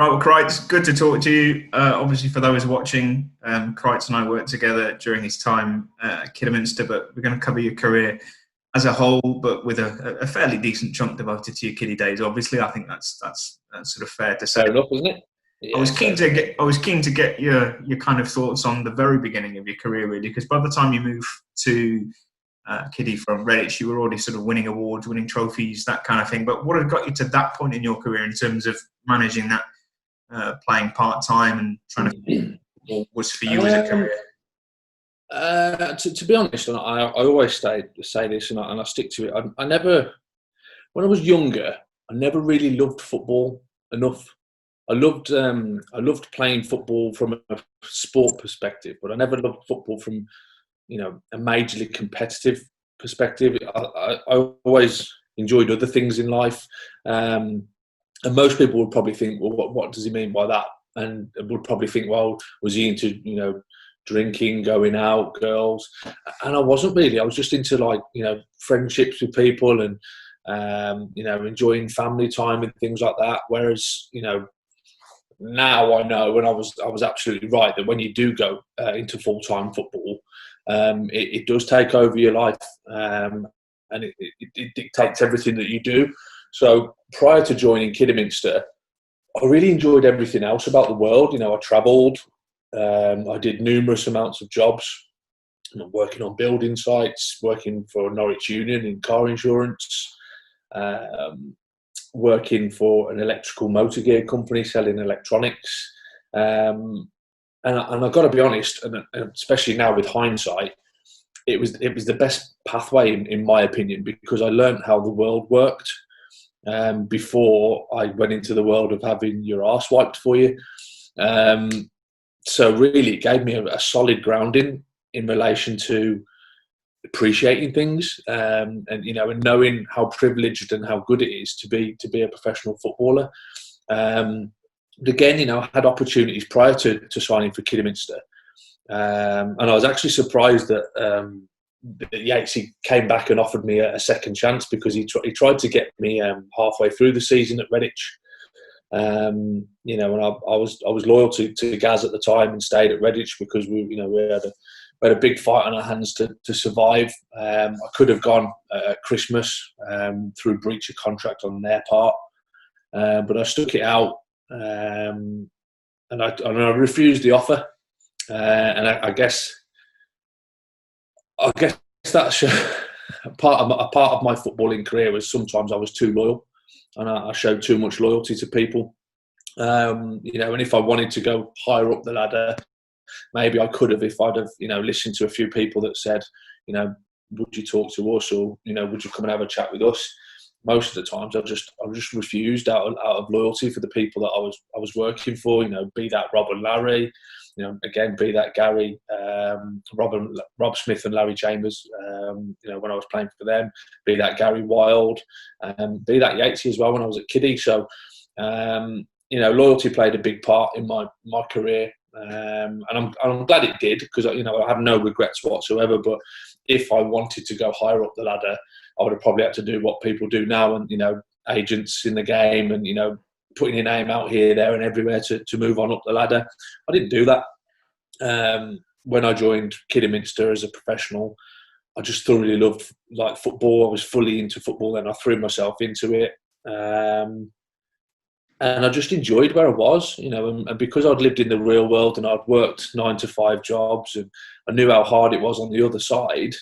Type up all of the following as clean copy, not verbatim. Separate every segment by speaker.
Speaker 1: Right, well, Cricht, it's good to talk to you. Obviously, for those watching, Cricht and I worked together during his time at Kidderminster, but we're going to cover your career as a whole, but with a fairly decent chunk devoted to your kiddie days. Obviously, I think that's sort of fair to say.
Speaker 2: Fair enough, isn't it?
Speaker 1: Yeah, I was keen to get your kind of thoughts on the very beginning of your career, really, because by the time you moved to kiddie from Redditch, you were already sort of winning awards, winning trophies, that kind of thing. But what had got you to that point in your career in terms of managing that, playing part-time and trying to what was for you as a career?
Speaker 2: To be honest, and I always say this, and I stick to it. I never, when I was younger, I never really loved football enough. I loved playing football from a sport perspective, but I never loved football from, a majorly competitive perspective. I always enjoyed other things in life, and most people would probably think, well, what does he mean by that? And would probably think, well, was he into drinking, going out, girls? And I wasn't really. I was just into friendships with people and enjoying family time and things like that. Whereas now I know, and I was absolutely right, that when you do go into full-time football, it does take over your life, and it dictates everything that you do. So prior to joining Kidderminster, I really enjoyed everything else about the world. I travelled, I did numerous amounts of jobs, working on building sites, working for Norwich Union in car insurance, working for an electrical motor gear company selling electronics. And I've got to be honest, and especially now with hindsight, it was the best pathway in my opinion, because I learned how the world worked before I went into the world of having your arse wiped for you. So really, it gave me a solid grounding in relation to appreciating things, and knowing how privileged and how good it is to be a professional footballer. But again, I had opportunities prior to signing for Kidderminster, and I was actually surprised that Yatesy came back and offered me a second chance, because he tried to get me halfway through the season at Redditch. And I was loyal to Gaz at the time and stayed at Redditch because we had a big fight on our hands to survive. I could have gone at Christmas through breach of contract on their part, but I stuck it out, and I refused the offer. And I guess that's a part of my footballing career was sometimes I was too loyal, and I showed too much loyalty to people. And if I wanted to go higher up the ladder, maybe I could have if I'd have listened to a few people that said, would you talk to us, or would you come and have a chat with us? Most of the times I just refused out of loyalty for the people that I was working for. Be that Rob and Larry, again, be that Gary, Rob Smith and Larry Chambers, when I was playing for them, be that Gary Wild, be that Yatesy as well when I was at Kiddie. So, loyalty played a big part in my career, and I'm glad it did, because I have no regrets whatsoever. But if I wanted to go higher up the ladder, I would have probably had to do what people do now, and agents in the game, and putting your name out here, there, and everywhere to move on up the ladder. I didn't do that. When I joined Kidderminster as a professional, I just thoroughly loved football. I was fully into football, then I threw myself into it, and I just enjoyed where I was, and because I'd lived in the real world and I'd worked 9 to 5 jobs, and I knew how hard it was on the other side.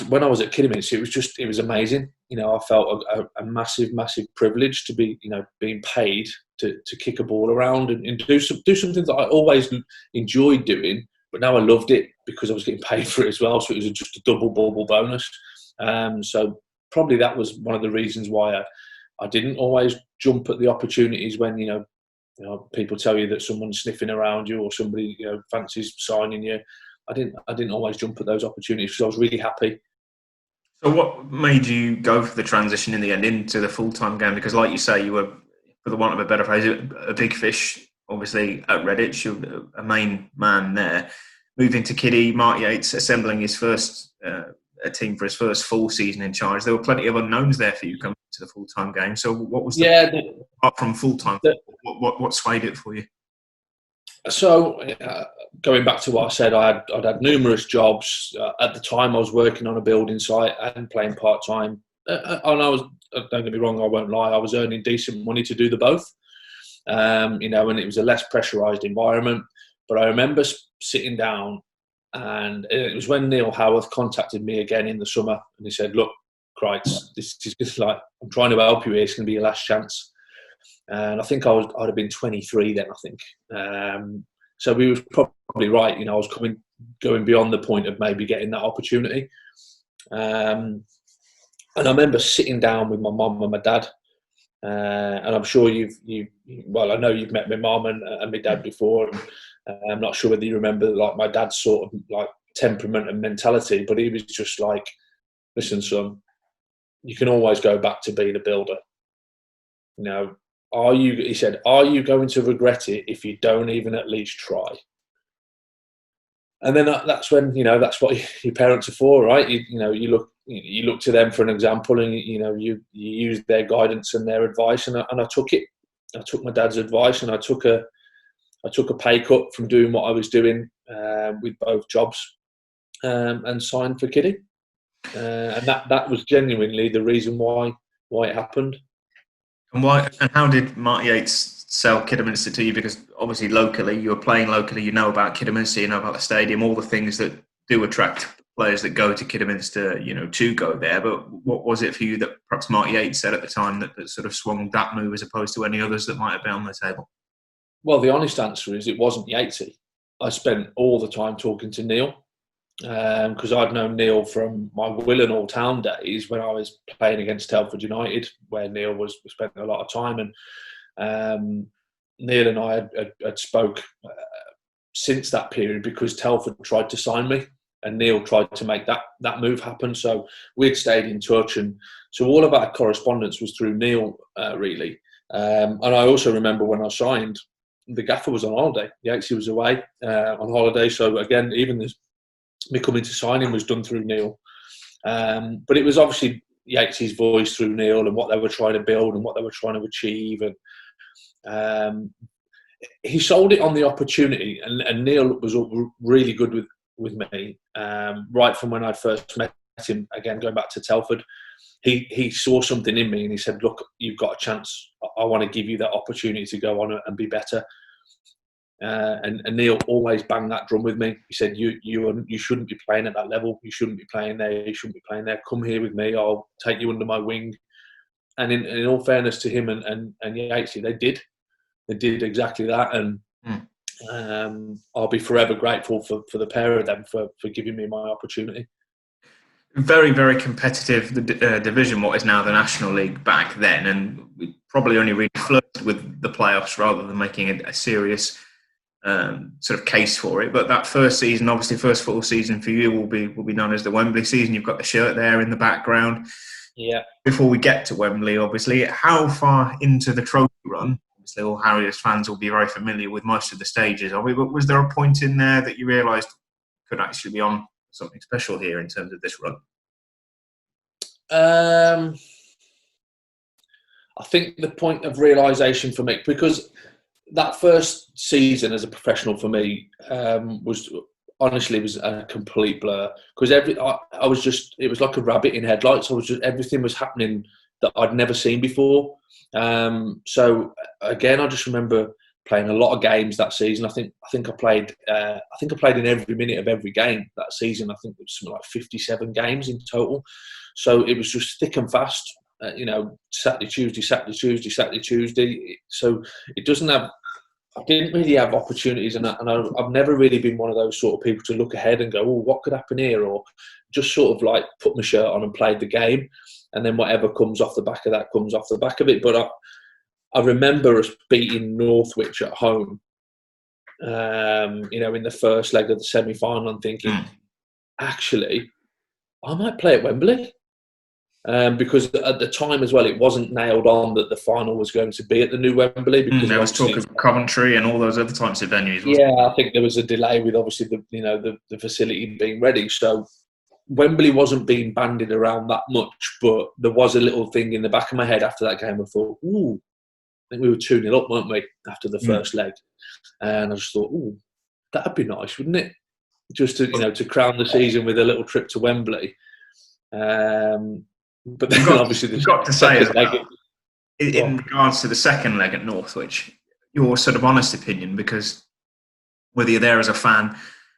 Speaker 2: When I was at Kidderminster, it was amazing. I felt a massive privilege to be, being paid to kick a ball around and do something that I always enjoyed doing, but now I loved it because I was getting paid for it as well. So it was just a double bonus. So probably that was one of the reasons why I didn't always jump at the opportunities when people tell you that someone's sniffing around you or somebody fancies signing you. I didn't always jump at those opportunities because I was really happy.
Speaker 1: So what made you go for the transition in the end into the full-time game? Because like you say, you were, for the want of a better phrase, a big fish, obviously, at Redditch. You're a main man there. Moving to Kiddie, Mark Yates assembling his first a team for his first full season in charge. There were plenty of unknowns there for you coming to the full-time game. So what was apart from full-time, what swayed it for you?
Speaker 2: So going back to what I said, I'd had numerous jobs. At the time, I was working on a building site and playing part-time. And I was, don't get me wrong, I won't lie, I was earning decent money to do the both. And it was a less pressurised environment. But I remember sitting down, and it was when Neil Howarth contacted me again in the summer, and he said, "Look, Crichton, this is just like, I'm trying to help you here. It's going to be your last chance." And I think I'd have been 23 then, I think. So we was probably right. I was going beyond the point of maybe getting that opportunity. And I remember sitting down with my mum and my dad. And I'm sure I know you've met my mum and my dad before. And I'm not sure whether you remember like my dad's sort of like temperament and mentality, but he was just like, "Listen, son, you can always go back to being a builder. He said, are you going to regret it if you don't even at least try?" And then that's when, that's what your parents are for, right? You look to them for an example, and you use their guidance and their advice. And I took it. I took my dad's advice, and I took a pay cut from doing what I was doing with both jobs, and signed for Kiddie. And that was genuinely the reason why it happened.
Speaker 1: And how did Mark Yates sell Kidderminster to you? Because obviously locally, you were playing locally, you know about Kidderminster, you know about the stadium, all the things that do attract players that go to Kidderminster, to go there. But what was it for you that perhaps Mark Yates said at the time that sort of swung that move as opposed to any others that might have been on the table?
Speaker 2: Well, the honest answer is it wasn't Yatesy. I spent all the time talking to Neil, because I'd known Neil from my Willenhall Town days when I was playing against Telford United, where Neil was spending a lot of time. And Neil and I had spoke since that period, because Telford tried to sign me and Neil tried to make that move happen. So we'd stayed in touch, and so all of our correspondence was through Neil, really. And I also remember when I signed, the gaffer was on holiday. Yatesy was away on holiday. So again, even me coming to sign him was done through Neil. But it was obviously Yatesy's voice through Neil and what they were trying to build and what they were trying to achieve. And he sold it on the opportunity. And Neil was really good with me, right from when I first met him, again, going back to Telford. He saw something in me and he said, "Look, you've got a chance. I want to give you that opportunity to go on and be better." And Neil always banged that drum with me. He said, "You shouldn't be playing at that level. You shouldn't be playing there. You shouldn't be playing there. Come here with me. I'll take you under my wing." And in all fairness to him and Yatesy, they did. They did exactly that. And I'll be forever grateful for the pair of them for giving me my opportunity.
Speaker 1: Very, very competitive division, what is now the National League back then, and we probably only really flirted with the playoffs rather than making a serious sort of case for it. But that first season, obviously first full season for you, will be known as the Wembley season. You've got the shirt there in the background.
Speaker 2: Yeah.
Speaker 1: Before we get to Wembley, obviously, how far into the trophy run? Obviously, all Harriers fans will be very familiar with most of the stages of it, but was there a point in there that you realised could actually be on something special here in terms of this run?
Speaker 2: I think the point of realisation for me, because that first season as a professional for me was a complete blur. Because I was just, it was like a rabbit in headlights. Everything was happening that I'd never seen before. So again, I just remember playing a lot of games that season. I think I played in every minute of every game that season. I think it was something like 57 games in total. So it was just thick and fast. Saturday, Tuesday. So it doesn't have. I didn't really have opportunities, and I've never really been one of those sort of people to look ahead and go, "Oh, what could happen here?" Or just sort of like put my shirt on and played the game, and then whatever comes off the back of that comes off the back of it. But I remember us beating Northwich at home, in the first leg of the semi-final, and thinking, actually, I might play at Wembley. Because at the time as well, it wasn't nailed on that the final was going to be at the new Wembley. Because
Speaker 1: there was talk of Coventry and all those other types of venues.
Speaker 2: Yeah, I think there was a delay with obviously the facility being ready. So Wembley wasn't being bandied around that much, but there was a little thing in the back of my head after that game. I thought, ooh, I think we were 2-0 up, weren't we, after the first leg? And I just thought, ooh, that'd be nice, wouldn't it? Just to, to crown the season with a little trip to Wembley. But then obviously
Speaker 1: you've got to say as well, in regards to the second leg at Northwich, your sort of honest opinion, because whether you're there as a fan,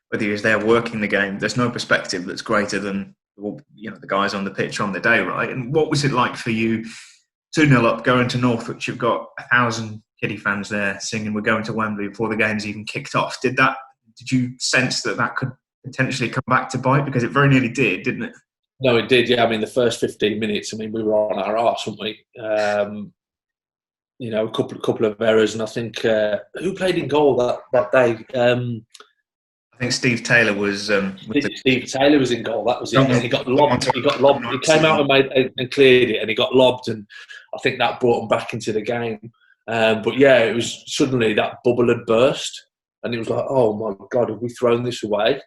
Speaker 1: whether you're there working the game, there's no perspective that's greater than the guys on the pitch on the day, right? And what was it like for you, 2-0 up, going to Northwich? You've got 1,000 Kiddie fans there singing "We're going to Wembley" before the game's even kicked off. Did you sense that could potentially come back to bite? Because it very nearly did, didn't it?
Speaker 2: No, it did. Yeah, I mean, the first 15 minutes, I mean, we were on our arse, weren't we? A couple of errors, and I think who played in goal that day?
Speaker 1: I think Steve Taylor was.
Speaker 2: Steve Taylor was in goal. That was it. And he got lobbed. He came out and cleared it, and he got lobbed, and I think that brought him back into the game. But yeah, it was suddenly that bubble had burst, and it was like, oh my God, have we thrown this away?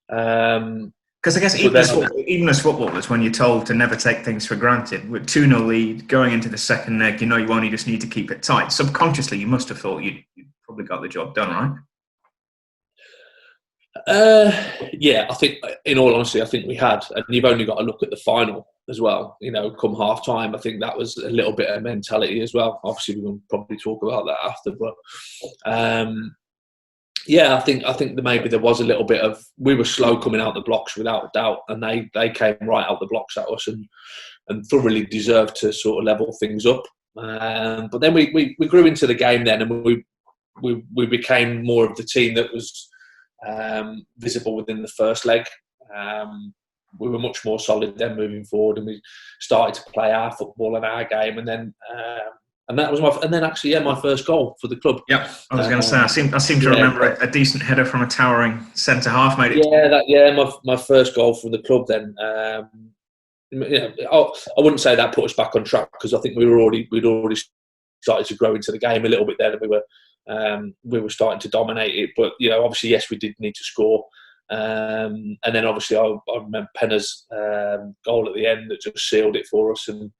Speaker 1: Because I guess even as footballers, when you're told to never take things for granted, with 2-0 lead going into the second leg, you only just need to keep it tight. Subconsciously, you must have thought you'd probably got the job done, right?
Speaker 2: Yeah, I think, in all honesty, I think we had. And you've only got to look at the final as well. Come half time, I think that was a little bit of mentality as well. Obviously, we're going to probably talk about that after, but. Yeah, I think that maybe there was a little bit of, we were slow coming out the blocks without a doubt, and they came right out the blocks at us and thoroughly deserved to sort of level things up. But then we grew into the game then, and we became more of the team that was visible within the first leg. We were much more solid then moving forward, and we started to play our football and our game, and then. And that was my first goal for the club.
Speaker 1: Yeah, I was going to say, I seem to remember a decent header from a towering centre half made
Speaker 2: it. My first goal for the club then. I wouldn't say that put us back on track, because I think we'd already started to grow into the game a little bit then, and we were starting to dominate it. But obviously, yes, we did need to score. And then obviously, I remember Penna's goal at the end that just sealed it for us, and.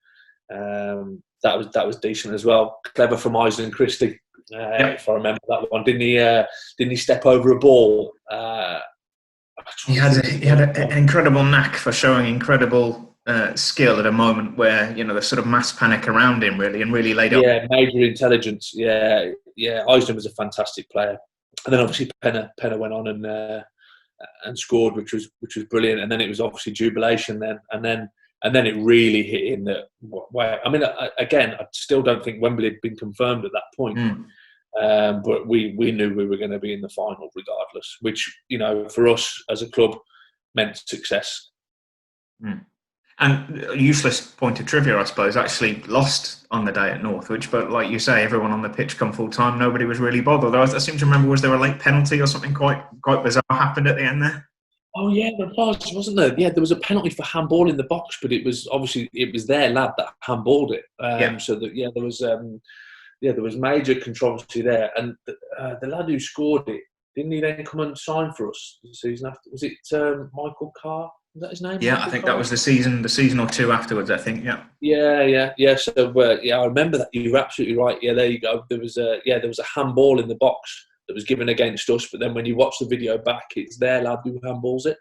Speaker 2: That was decent as well. Clever from Isaac Christie, if I remember that one. Didn't he step over a ball?
Speaker 1: He had an incredible knack for showing incredible skill at a moment where there's sort of mass panic around him, really, and really laid up.
Speaker 2: Yeah, major intelligence. Yeah. Isaac was a fantastic player, and then obviously Penna went on and scored, which was brilliant. And then it was obviously jubilation then, and then it really hit in that way. I mean, again, I still don't think Wembley had been confirmed at that point. But we knew we were going to be in the final regardless, which, for us as a club meant success.
Speaker 1: And a useless point of trivia, I suppose, actually lost on the day at Northwich. But like you say, everyone on the pitch come full time. Nobody was really bothered. I seem to remember, was there a late penalty or something quite bizarre happened at the end there?
Speaker 2: Oh yeah, there was, wasn't there? Yeah, there was a penalty for handball in the box, but it was their lad that handballed it. So that there was major controversy there, and the lad who scored it, didn't he then come and sign for us the season after? Was it Michael Carr? Was that his name?
Speaker 1: Yeah,
Speaker 2: Michael
Speaker 1: I think
Speaker 2: Carr?
Speaker 1: that was the season or two afterwards. I think. Yeah.
Speaker 2: Yeah. So I remember that. You're absolutely right. Yeah, there you go. There was a handball in the box that was given against us, but then when you watch the video back, it's their lad who handballs it.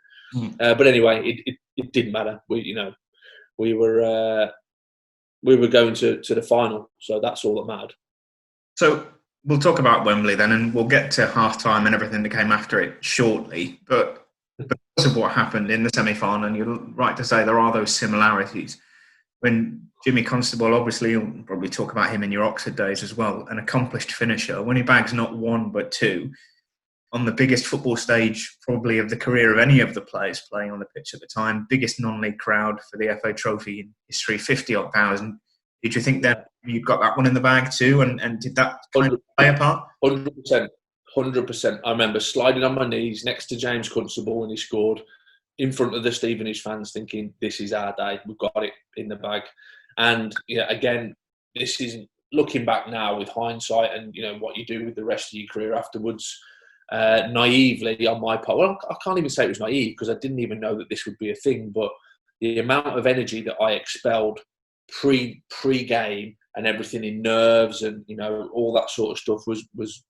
Speaker 2: But anyway, it didn't matter. We were going to the final, so that's all that mattered.
Speaker 1: So we'll talk about Wembley then, and we'll get to half-time and everything that came after it shortly. But because of what happened in the semi-final, and you're right to say there are those similarities. When Jimmy Constable, obviously, you'll probably talk about him in your Oxford days as well, an accomplished finisher. When he bags not one but two on the biggest football stage probably of the career of any of the players playing on the pitch at the time, biggest non-league crowd for the FA Trophy in history, 50-odd thousand. Did you think that you got that one in the bag too, and did that kind of play a part?
Speaker 2: 100%. I remember sliding on my knees next to James Constable when he scored, in front of the Stevenage fans, thinking, this is our day, we've got it in the bag. And again, this is looking back now with hindsight and what you do with the rest of your career afterwards. naively on my part. Well, I can't even say it was naive because I didn't even know that this would be a thing. But the amount of energy that I expelled pre-game and everything in nerves and all that sort of stuff was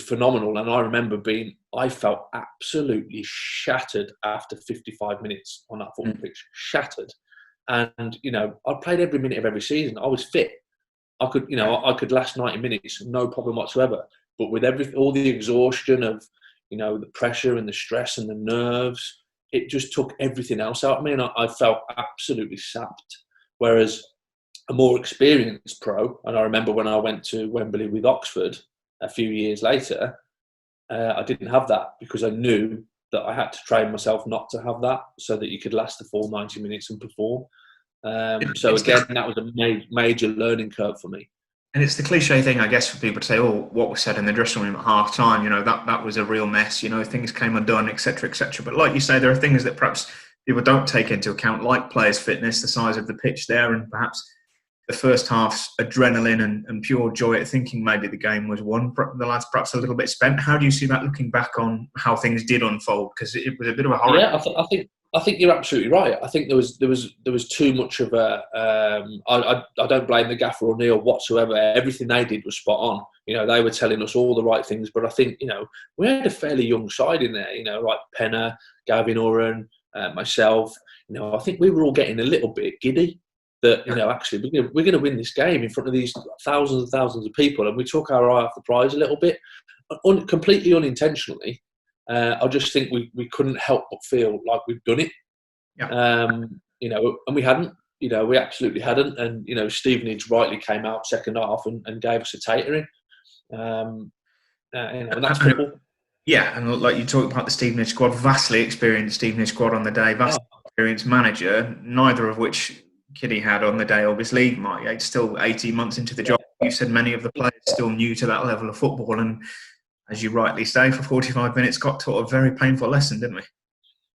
Speaker 2: phenomenal. And I remember I felt absolutely shattered after 55 minutes on that football pitch, shattered. And I played every minute of every season. I was fit. I could last 90 minutes, no problem whatsoever. But with all the exhaustion of, the pressure and the stress and the nerves, it just took everything else out of me, and I felt absolutely sapped. Whereas a more experienced pro, and I remember when I went to Wembley with Oxford a few years later, I didn't have that because I knew that I had to train myself not to have that, so that you could last the full 90 minutes and perform. So again, that was a major learning curve for me.
Speaker 1: And it's the cliche thing, I guess, for people to say, "Oh, what was said in the dressing room at half time, that was a real mess. Things came undone, etc., etc." But like you say, there are things that perhaps people don't take into account, like players' fitness, the size of the pitch there, and perhaps the first half's adrenaline and pure joy at thinking maybe the game was won. The lads perhaps a little bit spent. How do you see that looking back on how things did unfold? Because it was a bit of a horror.
Speaker 2: Yeah, I think you're absolutely right. I think there was too much of a. I don't blame the gaffer or Neil whatsoever. Everything they did was spot on. They were telling us all the right things. But I think we had a fairly young side in there. Like Penner, Gavin Oren, myself. I think we were all getting a little bit giddy. That actually we're going to win this game in front of these thousands and thousands of people, and we took our eye off the prize a little bit, completely unintentionally. I just think we couldn't help but feel like we've done it, and we hadn't. We absolutely hadn't. And Stevenage rightly came out second half and gave us a tatering. And that's football.
Speaker 1: Yeah, and like you talked about the Stevenage squad, vastly experienced Stevenage squad on the day, vastly experienced manager, neither of which Kiddy had on the day, obviously. Mark Yates still 18 months into the job. You said many of the players still new to that level of football, and as you rightly say, for 45 minutes got taught a very painful lesson, didn't we?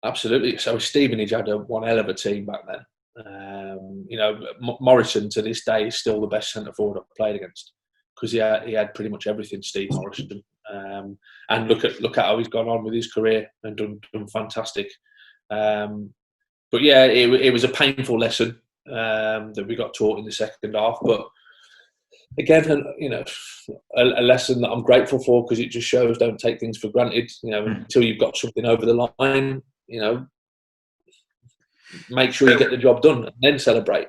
Speaker 2: Absolutely. So Stevenage had one hell of a team back then. Morrison to this day is still the best centre forward I've played against because he had pretty much everything, Steve Morrison. And look at how he's gone on with his career and done fantastic. But yeah, it was a painful lesson that we got taught in the second half. But again, a lesson that I'm grateful for because it just shows don't take things for granted. Until you've got something over the line, make sure you get the job done and then celebrate.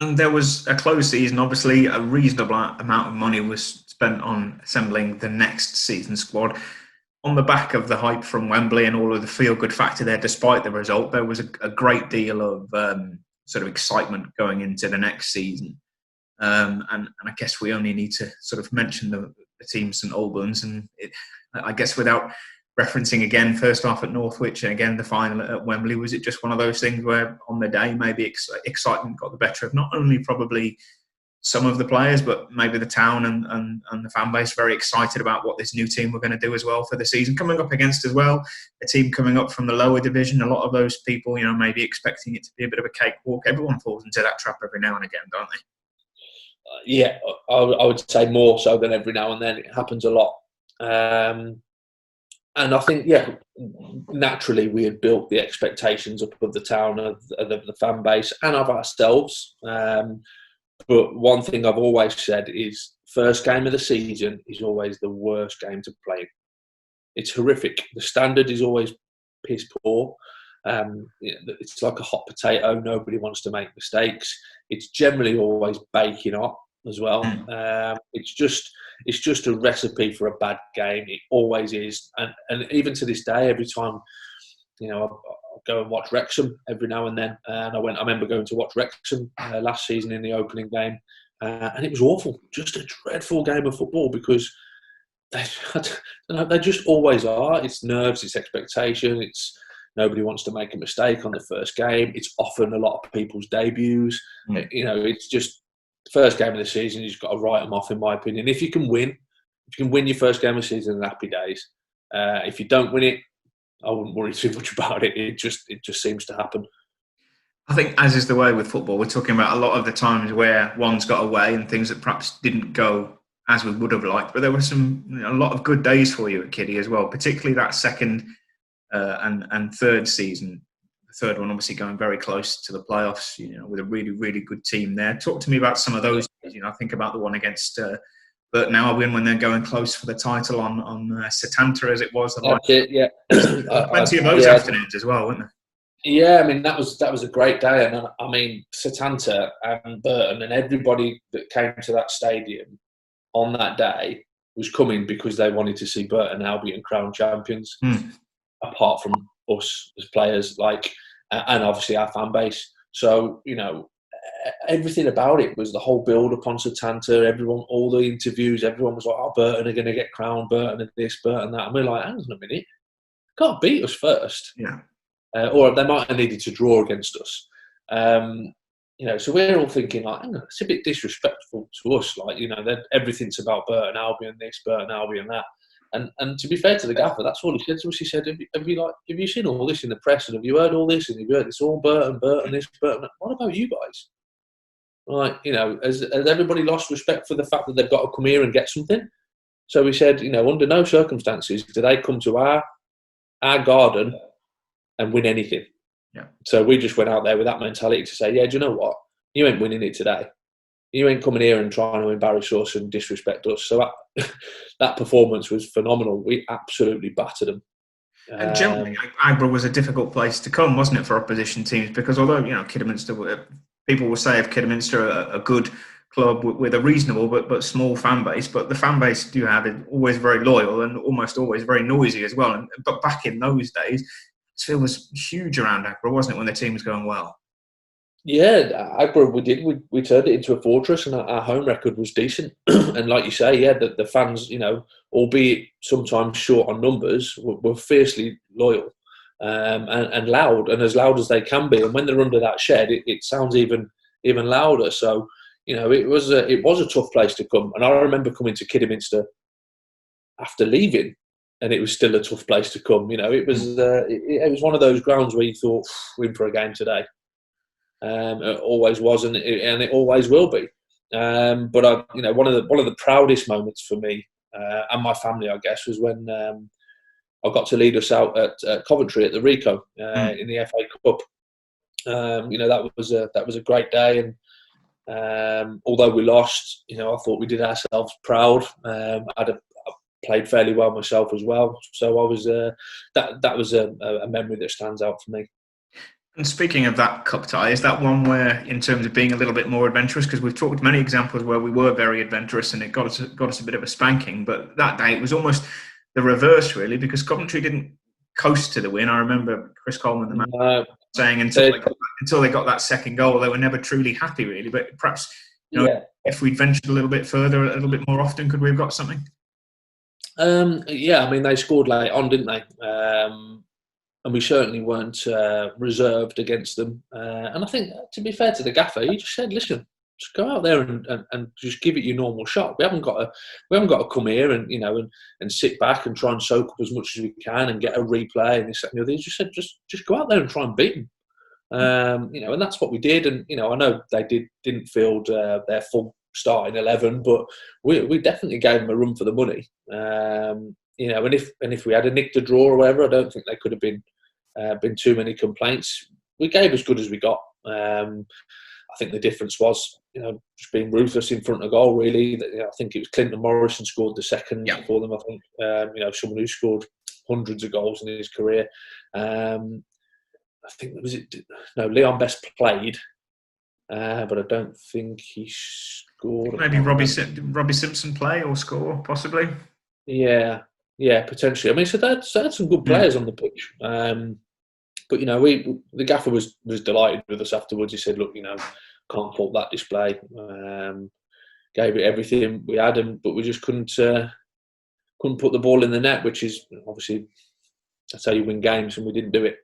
Speaker 1: And there was a closed season. Obviously, a reasonable amount of money was spent on assembling the next season squad. On the back of the hype from Wembley and all of the feel-good factor there, despite the result, there was a great deal of sort of excitement going into the next season. And I guess we only need to sort of mention the team St Albans, and I guess without referencing again first half at Northwich and again the final at Wembley, was it just one of those things where on the day maybe excitement got the better of not only probably some of the players, but maybe the town and the fan base very excited about what this new team were going to do as well for the season, coming up against as well a team coming up from the lower division. A lot of those people, maybe expecting it to be a bit of a cakewalk. Everyone falls into that trap every now and again, don't they?
Speaker 2: Yeah, I would say more so than every now and then. It happens a lot. And I think, naturally we had built the expectations up of the town, of the fan base and of ourselves. But one thing I've always said is first game of the season is always the worst game to play. It's horrific. The standard is always piss poor. It's like a hot potato. Nobody wants to make mistakes. It's generally always baking hot as well. It's just a recipe for a bad game. It always is. And even to this day, every time, I'll go and watch Wrexham every now and then. And I remember going to watch Wrexham last season in the opening game. And it was awful. Just a dreadful game of football because they just always are. It's nerves, it's expectation, it's nobody wants to make a mistake on the first game. It's often a lot of people's debuts. It's just the first game of the season, you've got to write them off, in my opinion. If you can win your first game of the season, then happy days. If you don't win it, I wouldn't worry too much about it. It just seems to happen.
Speaker 1: I think, as is the way with football, we're talking about a lot of the times where one's got away and things that perhaps didn't go as we would have liked, but there were a lot of good days for you at Kiddie as well, particularly that second and third season. The third one obviously going very close to the playoffs, with a really, really good team there. Talk to me about some of those days. I think about the one against Burton Albion when they're going close for the title on Setanta, as it was.
Speaker 2: That's it, yeah.
Speaker 1: Plenty of those afternoons as well, weren't there?
Speaker 2: Yeah, I mean, that was a great day. And I mean, Setanta and Burton and everybody that came to that stadium on that day was coming because they wanted to see Burton Albion crowned champions, apart from us as players, and obviously our fan base. So, everything about it was the whole build up on Setanta, everyone, all the interviews, everyone was like, oh, Burton are going to get crowned, Burton and this, Burton that. And we're like, hang on a minute, can't beat us first.
Speaker 1: Yeah.
Speaker 2: Or they might have needed to draw against us. So we're all thinking, hang on, it's a bit disrespectful to us. Everything's about Burton Albion this, Burton Albion that. And to be fair to the gaffer, that's all he said to us. He said, have you seen all this in the press? And have you heard all this? And have you heard it's all Burton this, Burton that? What about you guys? Has everybody lost respect for the fact that they've got to come here and get something? So we said, under no circumstances do they come to our garden and win anything.
Speaker 1: Yeah. So
Speaker 2: we just went out there with that mentality to say, yeah, do you know what? You ain't winning it today. You ain't coming here and trying to embarrass us and disrespect us. So that performance was phenomenal. We absolutely battered them.
Speaker 1: And generally, Agbra was a difficult place to come, wasn't it, for opposition teams? Because although, Kidderminster, people will say of Kidderminster a good club with a reasonable but small fan base, but the fan base you have is always very loyal and almost always very noisy as well. But back in those days, it was huge around Agbra, wasn't it, when the team was going well?
Speaker 2: Yeah, Agbra, we turned it into a fortress, and our home record was decent. And like you say, yeah, the fans, albeit sometimes short on numbers, were fiercely loyal and loud, and as loud as they can be. And when they're under that shed, it sounds even louder. So, it was a tough place to come. And I remember coming to Kidderminster after leaving, and it was still a tough place to come. It was one of those grounds where you thought, we're in for a game today. It always was, and it always will be. But one of the proudest moments for me and my family, I guess, was when I got to lead us out at Coventry at the Rico in the FA Cup. That was a great day, and although we lost, I thought we did ourselves proud. I played fairly well myself as well, so I was that was a memory that stands out for me.
Speaker 1: And speaking of that cup tie, is that one where, in terms of being a little bit more adventurous, because we've talked many examples where we were very adventurous and it got us a bit of a spanking, but that day it was almost the reverse, really, because Coventry didn't coast to the win. I remember Chris Coleman, the man, saying until they got that second goal, they were never truly happy, really. But perhaps, if we'd ventured a little bit further, a little bit more often, could we have got something?
Speaker 2: Yeah, I mean, they scored late on, didn't they? And we certainly weren't reserved against them. And I think, to be fair to the gaffer, he just said, "Listen, just go out there and just give it your normal shot. We haven't got to come here and and sit back and try and soak up as much as we can and get a replay and this that, and the other." He just said, just go out there and try and beat them. And that's what we did. And I know they didn't field their full starting 11, but we definitely gave them a run for the money. And if we had a nick to draw or whatever, I don't think there could have been too many complaints. We gave as good as we got. I think the difference was, just being ruthless in front of goal. Really, I think it was Clinton Morrison scored the second for them. I think someone who scored hundreds of goals in his career. I think Leon Best played, but I don't think he scored.
Speaker 1: Maybe Robbie Simpson play or score, possibly.
Speaker 2: Yeah, potentially. I mean, so they had some good players on the pitch. But the gaffer was delighted with us afterwards. He said, "Look, can't fault that display. Gave it everything we had, but we just couldn't put the ball in the net, which is obviously that's how you win games, and we didn't do it."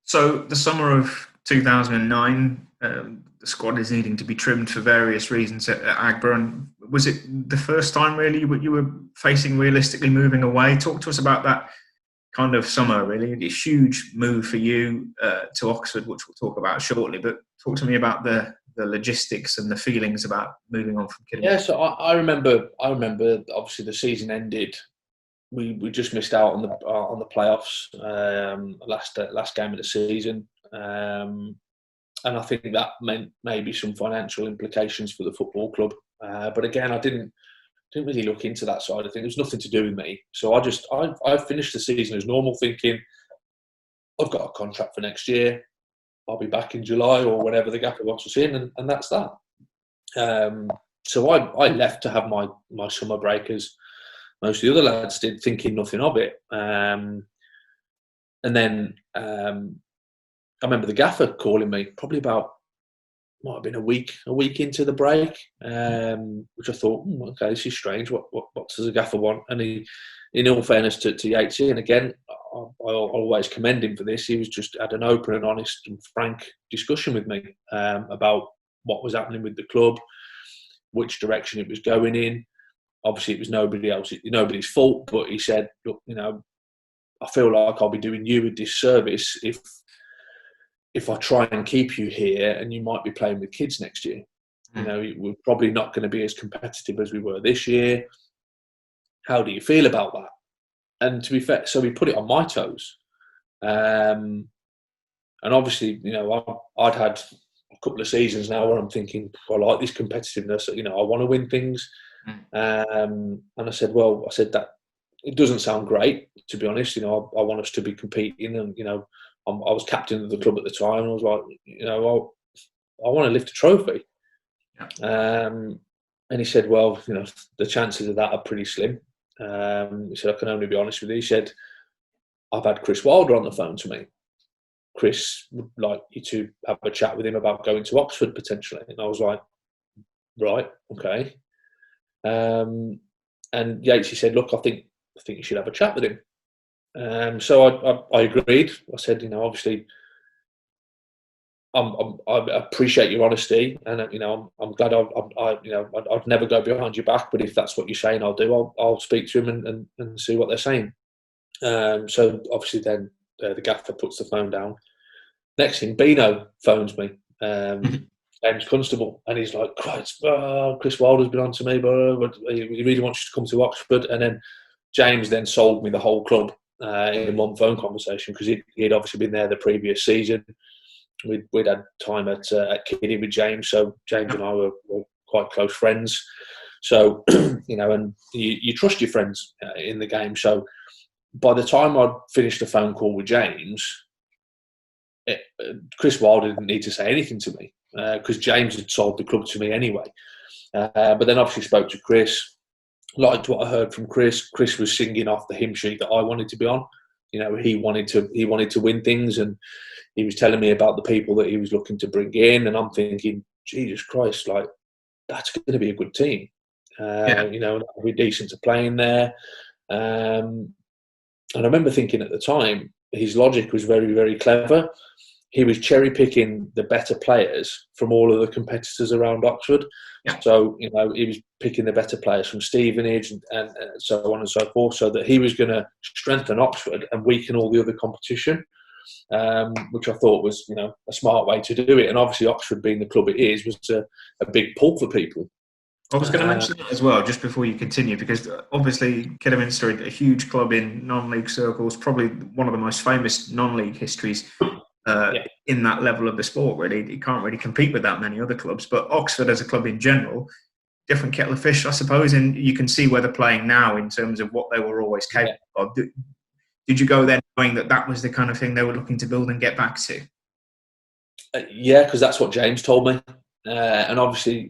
Speaker 1: So the summer of 2009, the squad is needing to be trimmed for various reasons at Agbra. And was it the first time really you were facing realistically moving away? Talk to us about that kind of summer, really. A huge move for you to Oxford, which we'll talk about shortly. But talk to me about the the logistics and the feelings about moving on from
Speaker 2: Yeah,
Speaker 1: Kidderminster?
Speaker 2: so I remember. Obviously, the season ended. We just missed out on the playoffs, last game of the season, and I think that meant maybe some financial implications for the football club. But again, I didn't really look into that side of things. It was nothing to do with me. So I finished the season as normal, thinking I've got a contract for next year. I'll be back in July or whenever the gaffer wants us in, and that's that. So I left to have my summer break, as most of the other lads did, thinking nothing of it. And then I remember the gaffer calling me probably about, might have been a week into the break, which I thought, okay, this is strange. What does the gaffer want? And he, in all fairness to Yatesy, and again, I always commend him for this. He was just had an open and honest and frank discussion with me about what was happening with the club, which direction it was going in. Obviously, it was nobody's fault, but he said, look, I feel like I'll be doing you a disservice if I try and keep you here, and you might be playing with kids next year. We're probably not going to be as competitive as we were this year. How do you feel about that? And to be fair, so we put it on my toes. And obviously, I'd had a couple of seasons now where I'm thinking, I like this competitiveness. I want to win things. And I said that it doesn't sound great, to be honest. I want us to be competing, and I was captain of the club at the time. And I was like, I want to lift a trophy. Yeah. And he said, well, the chances of that are pretty slim. He said, I can only be honest with you. He said, I've had Chris Wilder on the phone to me. Chris would like you to have a chat with him about going to Oxford potentially. And I was like, right, okay. And Yatesy said, look, I think you should have a chat with him. So I agreed. I said, obviously, I appreciate your honesty, and I'm glad I'd never go behind your back. But if that's what you're saying, I'll speak to him and see what they're saying. So obviously, then the gaffer puts the phone down. Next thing, Bino phones me, James Constable, and he's like, Chris Wilder's been on to me, but he really wants you to come to Oxford. And then James then sold me the whole club in one phone conversation, because he'd obviously been there the previous season. We'd had time at Kiddie with James, so James and I were quite close friends. So, and you trust your friends in the game. So by the time I'd finished the phone call with James, Chris Wilder didn't need to say anything to me, because James had sold the club to me anyway. But then obviously spoke to Chris, liked what I heard from Chris. Chris was singing off the hymn sheet that I wanted to be on. He wanted to win things, and he was telling me about the people that he was looking to bring in, and I'm thinking, Jesus Christ, like, that's going to be a good team. That'll be decent to play in there. And I remember thinking at the time, his logic was very, very clever. He was cherry picking the better players from all of the competitors around Oxford. Yeah. So, he was picking the better players from Stevenage and so on and so forth, so that he was going to strengthen Oxford and weaken all the other competition, which I thought was, a smart way to do it. And obviously Oxford, being the club it is, was a big pull for people.
Speaker 1: I was going to mention that as well, just before you continue, because obviously Kidderminster, a huge club in non-league circles, probably one of the most famous non-league histories in that level of the sport, really. You can't really compete with that many other clubs. But Oxford as a club in general, different kettle of fish, I suppose, and you can see where they're playing now in terms of what they were always capable of. Did you go there knowing that was the kind of thing they were looking to build and get back to?
Speaker 2: Yeah, because that's what James told me. And obviously,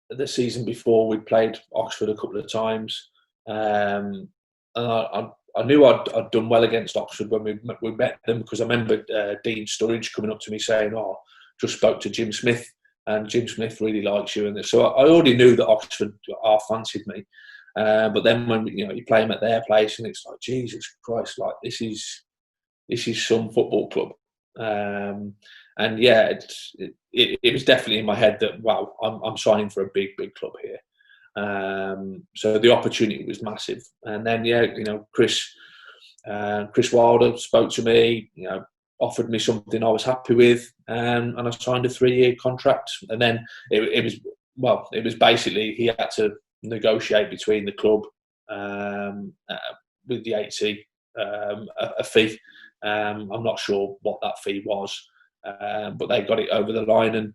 Speaker 2: the season before, we'd played Oxford a couple of times. And I knew I'd done well against Oxford when we met them, because I remember Dean Sturridge coming up to me saying, just spoke to Jim Smith, and Jim Smith really likes you. And so I already knew that Oxford fancied me. But then when you play them at their place, and it's like, Jesus Christ, like this is some football club. And yeah, it was definitely in my head that, wow, I'm signing for a big club here. So the opportunity was massive. And then Chris Wilder spoke to me. offered me something I was happy with, and I signed a 3-year contract. And then it was basically he had to negotiate between the club with the HC a fee. I'm not sure what that fee was, but they got it over the line, and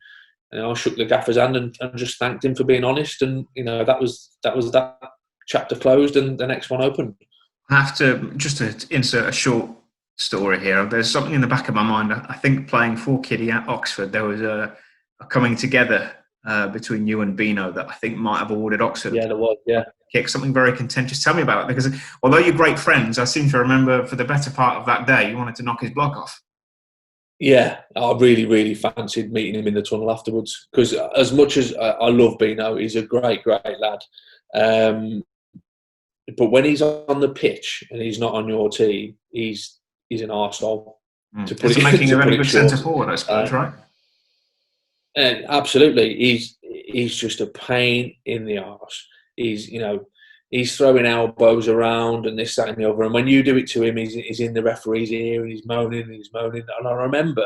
Speaker 2: I shook the gaffer's hand and just thanked him for being honest. And that was that chapter closed, and the next one opened.
Speaker 1: I have to just to insert a short story here. There's something in the back of my mind. I think playing for Kiddie at Oxford, there was a coming together between you and Bino that I think might have awarded Oxford.
Speaker 2: Yeah, there was. Yeah,
Speaker 1: kick, something very contentious. Tell me about it, because although you're great friends, I seem to remember for the better part of that day you wanted to knock his block off.
Speaker 2: Yeah, I really, really fancied meeting him in the tunnel afterwards, because as much as I love Bino, he's a great, great lad. But when he's on the pitch and he's not on your team, he's an arsehole. To put
Speaker 1: it's making a very good centre forward, I suppose, right?
Speaker 2: And absolutely, he's just a pain in the arse. He's throwing elbows around and this, that, and the other. And when you do it to him, he's in the referee's ear and he's moaning and he's moaning. And I remember,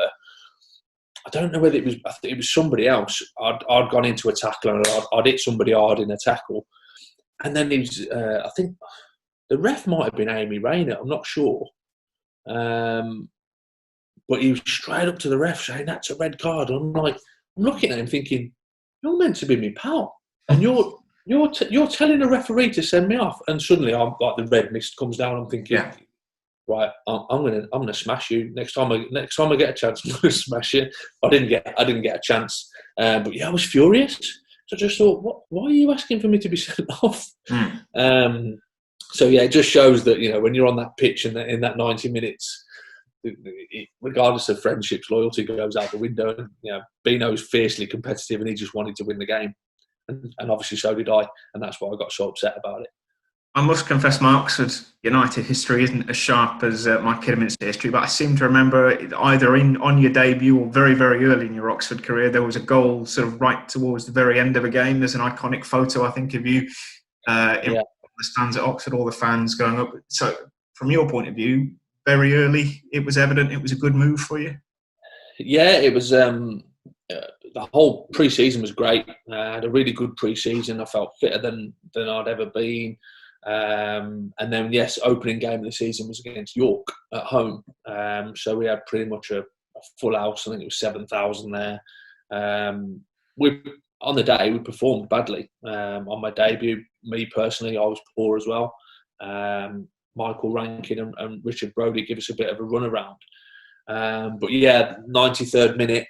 Speaker 2: I don't know whether it was somebody else. I'd gone into a tackle and I'd hit somebody hard in a tackle. And then he was, I think the ref might have been Amy Rayner, I'm not sure. But he was straight up to the ref saying, "That's a red card." And I'm looking at him thinking, "You're meant to be my pal. And you're telling a referee to send me off." And suddenly I'm like, the red mist comes down. I'm thinking, right, I'm gonna smash you. Next time I get a chance, I'm gonna smash you. I didn't get a chance. But yeah, I was furious. So I just thought, why are you asking for me to be sent off? So yeah, it just shows that, when you're on that pitch in that 90 minutes, regardless of friendships, loyalty goes out the window. And Bino's fiercely competitive, and he just wanted to win the game, and obviously so did I, and that's why I got so upset about it.
Speaker 1: I must confess, my Oxford United history isn't as sharp as my Kidderminster history, but I seem to remember either on your debut or very, very early in your Oxford career, there was a goal sort of right towards the very end of a game. There's an iconic photo, I think, of you in the stands at Oxford, all the fans going up. So from your point of view, very early, it was evident it was a good move for you? Yeah,
Speaker 2: it was. The whole pre-season was great. I had a really good pre-season. I felt fitter than I'd ever been. And then, yes, opening game of the season was against York at home. So we had pretty much a full house. I think it was 7,000 there. On the day, we performed badly. On my debut, me personally, I was poor as well. Michael Rankin and Richard Brodie give us a bit of a run around. But yeah, 93rd minute,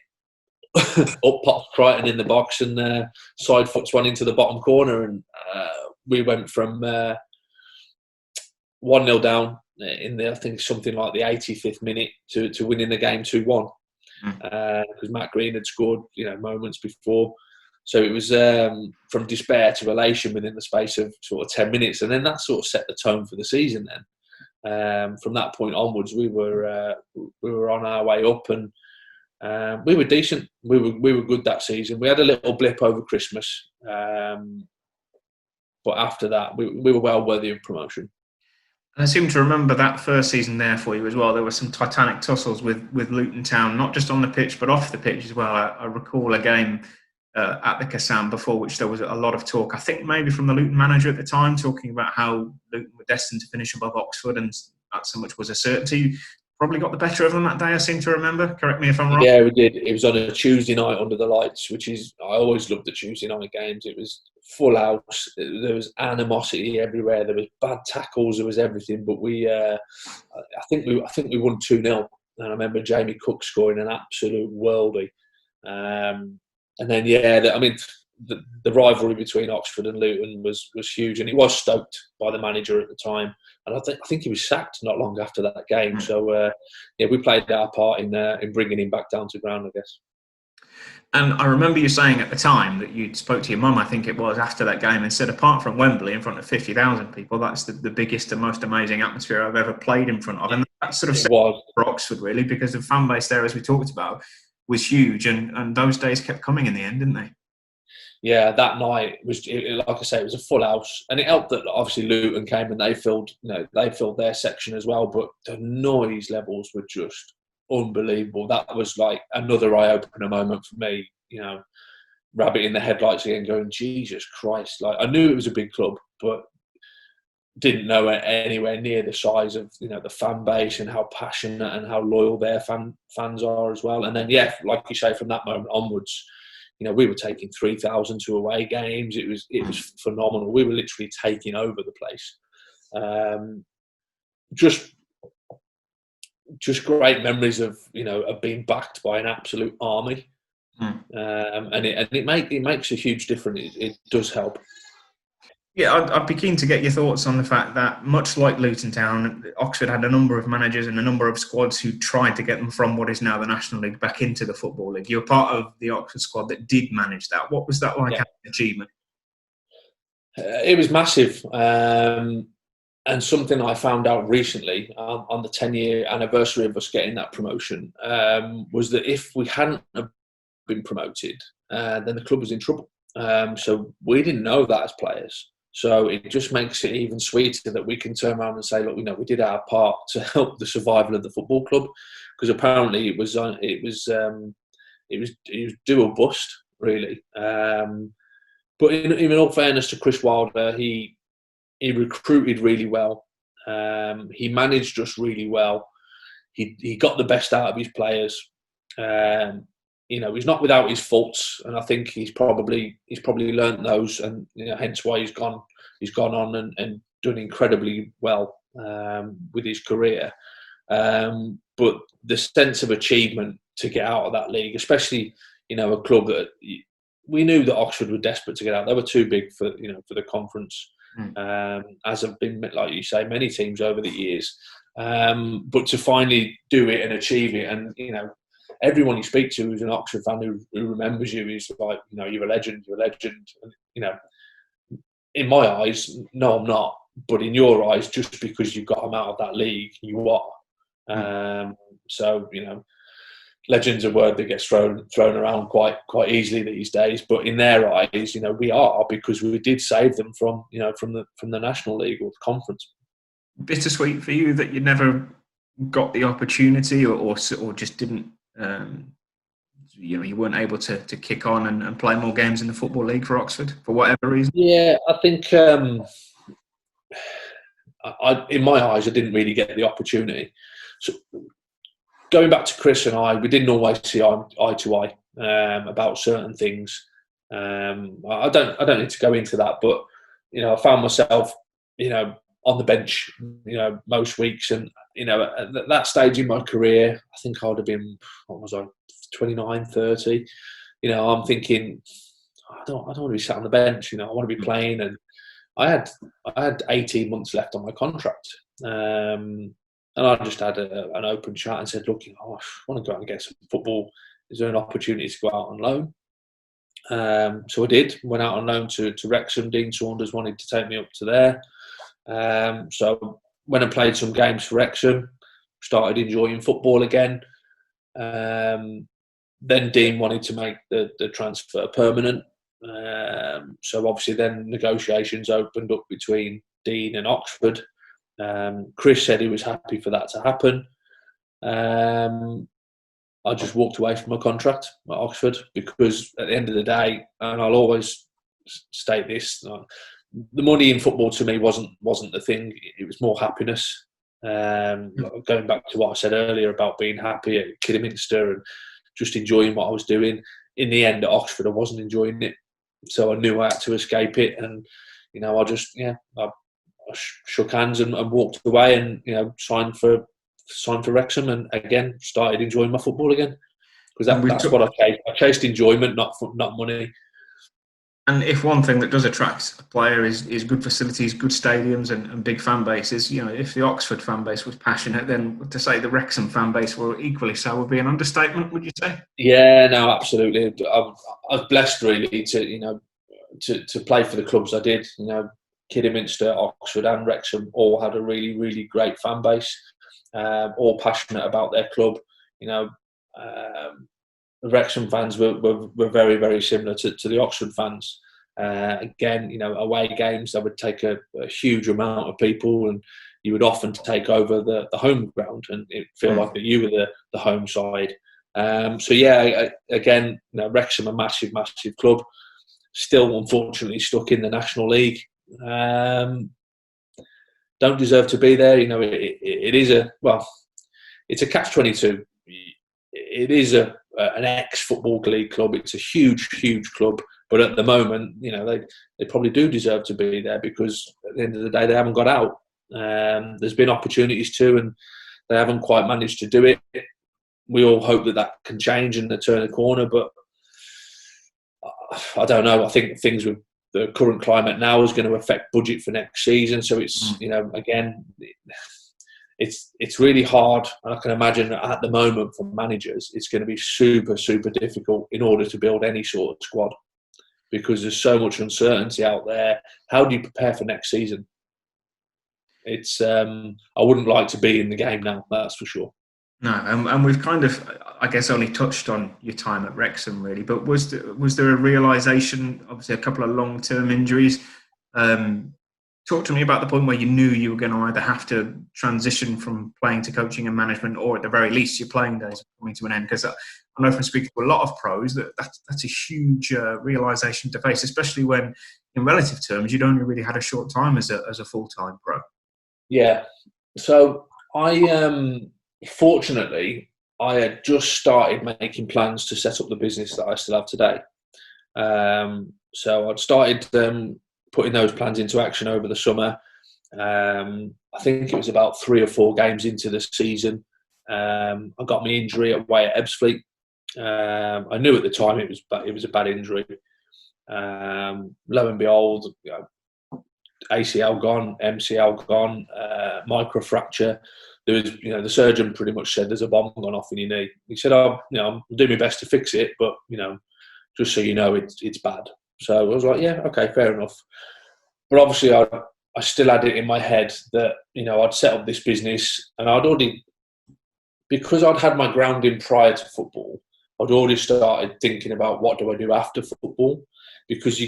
Speaker 2: up pops Crichton in the box and side foots one into the bottom corner, and we went from 1-0 down in the, I think something like the 85th minute to winning the game 2-1 because Matt Green had scored moments before. So it was from despair to elation within the space of sort of 10 minutes, and then that sort of set the tone for the season. Then from that point onwards, we were on our way up, and we were decent. We were good that season. We had a little blip over Christmas, but after that, we were well worthy of promotion.
Speaker 1: And I seem to remember that first season there for you as well. There were some titanic tussles with Luton Town, not just on the pitch but off the pitch as well. I recall a game at the Kassam before which there was a lot of talk, I think maybe from the Luton manager at the time, talking about how Luton were destined to finish above Oxford, and that so much was a certainty. Probably got the better of them that day, I seem to remember. Correct me if I'm wrong.
Speaker 2: Yeah, we did. It was on a Tuesday night under the lights, which is, I always loved the Tuesday night games. It was full house. There was animosity everywhere. There was bad tackles. There was everything. But I think we won 2-0. And I remember Jamie Cook scoring an absolute worldie. And then, the rivalry between Oxford and Luton was huge, and it was stoked by the manager at the time. And I think he was sacked not long after that game. So we played our part in bringing him back down to ground, I guess.
Speaker 1: And I remember you saying at the time that you spoke to your mum, I think it was, after that game, and said, apart from Wembley in front of 50,000 people, that's the biggest and most amazing atmosphere I've ever played in front of. And that sort of set for Oxford, really, because the fan base there, as we talked about, was huge, and those days kept coming in the end, didn't they?
Speaker 2: Yeah, that night was, like I say, it was a full house, and it helped that obviously Luton came and they filled their section as well. But the noise levels were just unbelievable. That was like another eye-opener moment for me. You know, rabbit in the headlights again, going, Jesus Christ! Like, I knew it was a big club, but didn't know it anywhere near the size of, you know, the fan base and how passionate and how loyal their fans are as well. And then, yeah, like you say, from that moment onwards, you know, we were taking 3,000 to away games. It was phenomenal. We were literally taking over the place. Just great memories of, you know, of being backed by an absolute army. And it makes a huge difference. It does help.
Speaker 1: Yeah, I'd be keen to get your thoughts on the fact that, much like Luton Town, Oxford had a number of managers and a number of squads who tried to get them from what is now the National League back into the Football League. You're part of the Oxford squad that did manage that. What was that like as an achievement?
Speaker 2: It was massive. And something I found out recently on the 10-year anniversary of us getting that promotion was that if we hadn't been promoted, then the club was in trouble. So we didn't know that as players. So it just makes it even sweeter that we can turn around and say, look, you know, we did our part to help the survival of the football club, because apparently it was do or bust, really. But in all fairness to Chris Wilder, he recruited really well. He managed us really well. He got the best out of his players. You know, he's not without his faults, and I think he's probably learnt those, and, you know, hence why he's gone on and done incredibly well with his career. But the sense of achievement to get out of that league, especially, you know, a club that we knew that Oxford were desperate to get out. They were too big for the conference, as have been, like you say, many teams over the years. But to finally do it and achieve it, and, you know, everyone you speak to who's an Oxford fan who remembers you is like, you know, you're a legend. And, you know, in my eyes, no, I'm not. But in your eyes, just because you got them out of that league, you are. So, you know, legend's a word that gets thrown around quite easily these days. But in their eyes, you know, we are, because we did save them from the National League or the conference.
Speaker 1: Bittersweet for you that you never got the opportunity, or just didn't. You know, you weren't able to kick on and play more games in the Football League for Oxford for whatever reason.
Speaker 2: Yeah, I think in my eyes, I didn't really get the opportunity. So going back to Chris and I, we didn't always see eye to eye about certain things. I don't need to go into that, but, you know, I found myself, you know, on the bench, you know, most weeks, and, you know, at that stage in my career, I think I would have been, what was I, 29, 30. You know, I'm thinking, I don't want to be sat on the bench. You know, I want to be playing. And I had 18 months left on my contract, and I just had an open chat and said, look, you know, I want to go out and get some football. Is there an opportunity to go out on loan? So I did. Went out on loan to Wrexham. Dean Saunders wanted to take me up to there. So went and played some games for Wrexham, started enjoying football again. Then Dean wanted to make the transfer permanent. So obviously then negotiations opened up between Dean and Oxford. Chris said he was happy for that to happen. I just walked away from my contract at Oxford, because at the end of the day, and I'll always state this, the money in football to me wasn't the thing. It was more happiness. Going back to what I said earlier about being happy at Kidderminster and just enjoying what I was doing. In the end, at Oxford, I wasn't enjoying it, so I knew I had to escape it. And, you know, I shook hands and walked away, and, you know, signed for Wrexham, and again started enjoying my football again, because that's what I chased. I chased enjoyment, not money.
Speaker 1: And if one thing that does attract a player is good facilities, good stadiums, and big fan bases, you know, if the Oxford fan base was passionate, then to say the Wrexham fan base were equally so would be an understatement, would you say?
Speaker 2: Yeah, no, absolutely. I was blessed, really, to play for the clubs I did. You know, Kidderminster, Oxford, and Wrexham all had a really, really great fan base, all passionate about their club. You know, the Wrexham fans were very, very similar to the Oxford fans. Again, you know, away games, they would take a huge amount of people, and, you would often take over the home ground, and it feel like that you were the home side. So yeah, again, Wrexham, a massive club, still unfortunately stuck in the National League. Don't deserve to be there. It is it's a catch-22. It is an ex-football league club. It's a huge club, but at the moment, they probably do deserve to be there, because at the end of the day, they haven't got out. There's been opportunities to, and they haven't quite managed to do it. We all hope that can change and they turn a corner, but I don't know. I think things with the current climate now is going to affect budget for next season. So it's, again, it's really hard. And I can imagine that at the moment for managers, it's going to be super difficult in order to build any sort of squad, because there's so much uncertainty out there. How do you prepare for next season? It's I wouldn't like to be in the game now, that's for sure.
Speaker 1: No, and we've kind of, I guess, only touched on your time at Wrexham, really. But was there a realisation, obviously a couple of long-term injuries? Talk to me about the point where you knew you were going to either have to transition from playing to coaching and management, or at the very least your playing days are coming to an end. Because I know from speaking to a lot of pros that's a huge realisation to face, especially when, in relative terms, you'd only really had a short time as a full-time pro.
Speaker 2: Yeah. So fortunately, I had just started making plans to set up the business that I still have today. So I'd started putting those plans into action over the summer. I think it was about 3 or 4 games into the season. I got my injury away at Ebbsfleet. I knew at the time it was a bad injury. Lo and behold, ACL gone, MCL gone, microfracture. There was, the surgeon pretty much said there's a bomb gone off in your knee. He said, I'll do my best to fix it, but just so you know, it's bad. So I was like, yeah, okay, fair enough. But obviously, I still had it in my head that I'd set up this business, and I'd already, because I'd had my grounding prior to football, I'd already started thinking about what do I do after football, because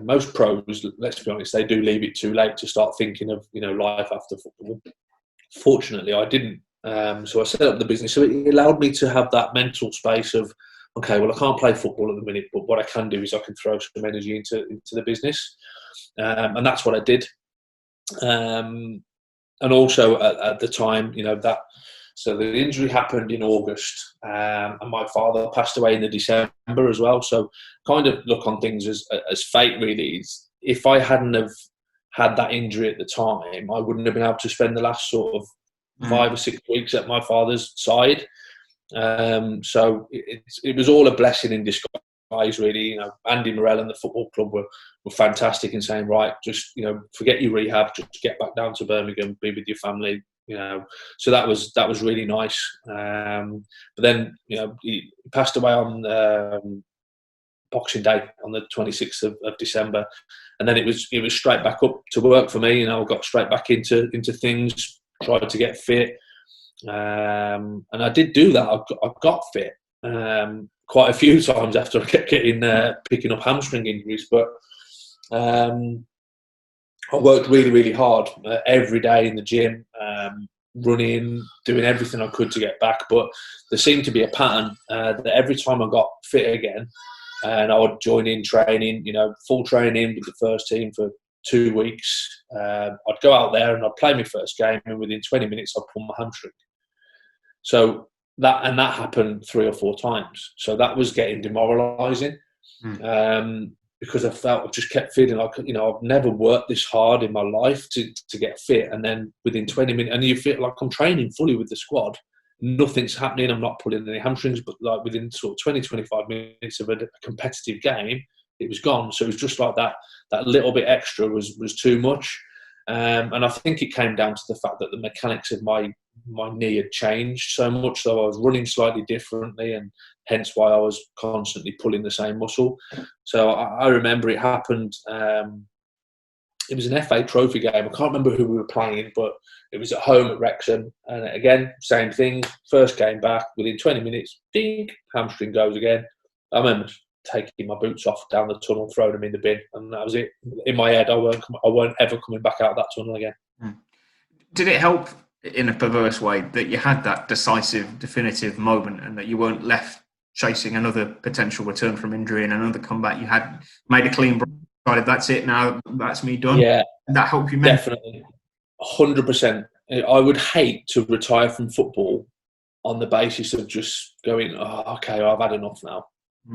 Speaker 2: most pros, let's be honest, they do leave it too late to start thinking of life after football. Fortunately, I didn't. So I set up the business. So it allowed me to have that mental space of, okay, well, I can't play football at the minute, but what I can do is I can throw some energy into the business. And that's what I did. And also at the time, so the injury happened in August, and my father passed away in the December as well. So kind of look on things as fate, really. If I hadn't have had that injury at the time, I wouldn't have been able to spend the last sort of 5 or 6 weeks at my father's side. So it was all a blessing in disguise, really. Andy Morell and the football club were fantastic in saying, right, just forget your rehab, just get back down to Birmingham, be with your family. So that was really nice. But then he passed away on Boxing Day on the 26th of December, and then it was straight back up to work for me. I got straight back into things, tried to get fit, and I did do that. I got fit quite a few times after I kept picking up hamstring injuries, but I worked really hard every day in the gym, running, doing everything I could to get back. But there seemed to be a pattern that every time I got fit again, and I would join in training, full training with the first team for 2 weeks. I'd go out there and I'd play my first game, and within 20 minutes I'd pull my hamstring. So that happened 3 or 4 times. So that was getting demoralising. Because I felt, I just kept feeling like, I've never worked this hard in my life to get fit. And then within 20 minutes, and you feel like I'm training fully with the squad, nothing's happening, I'm not pulling any hamstrings, but like within sort of 20, 25 minutes of a competitive game, it was gone. So it was just like that little bit extra was too much. And I think it came down to the fact that the mechanics of my knee had changed so much, so I was running slightly differently, and hence why I was constantly pulling the same muscle. So I remember it happened. It was an FA Trophy game. I can't remember who we were playing, but it was at home at Wrexham. And again, same thing. First game back, within 20 minutes, ding, hamstring goes again. I remember taking my boots off down the tunnel, throwing them in the bin, and that was it. In my head, I weren't ever coming back out of that tunnel again.
Speaker 1: Did it help in a perverse way that you had that decisive, definitive moment and that you weren't left chasing another potential return from injury and another comeback? You had made a clean break, decided that's it now, that's me done.
Speaker 2: Yeah,
Speaker 1: Did that help you mentally?
Speaker 2: definitely. 100%. I would hate to retire from football on the basis of just going, oh, okay, I've had enough now.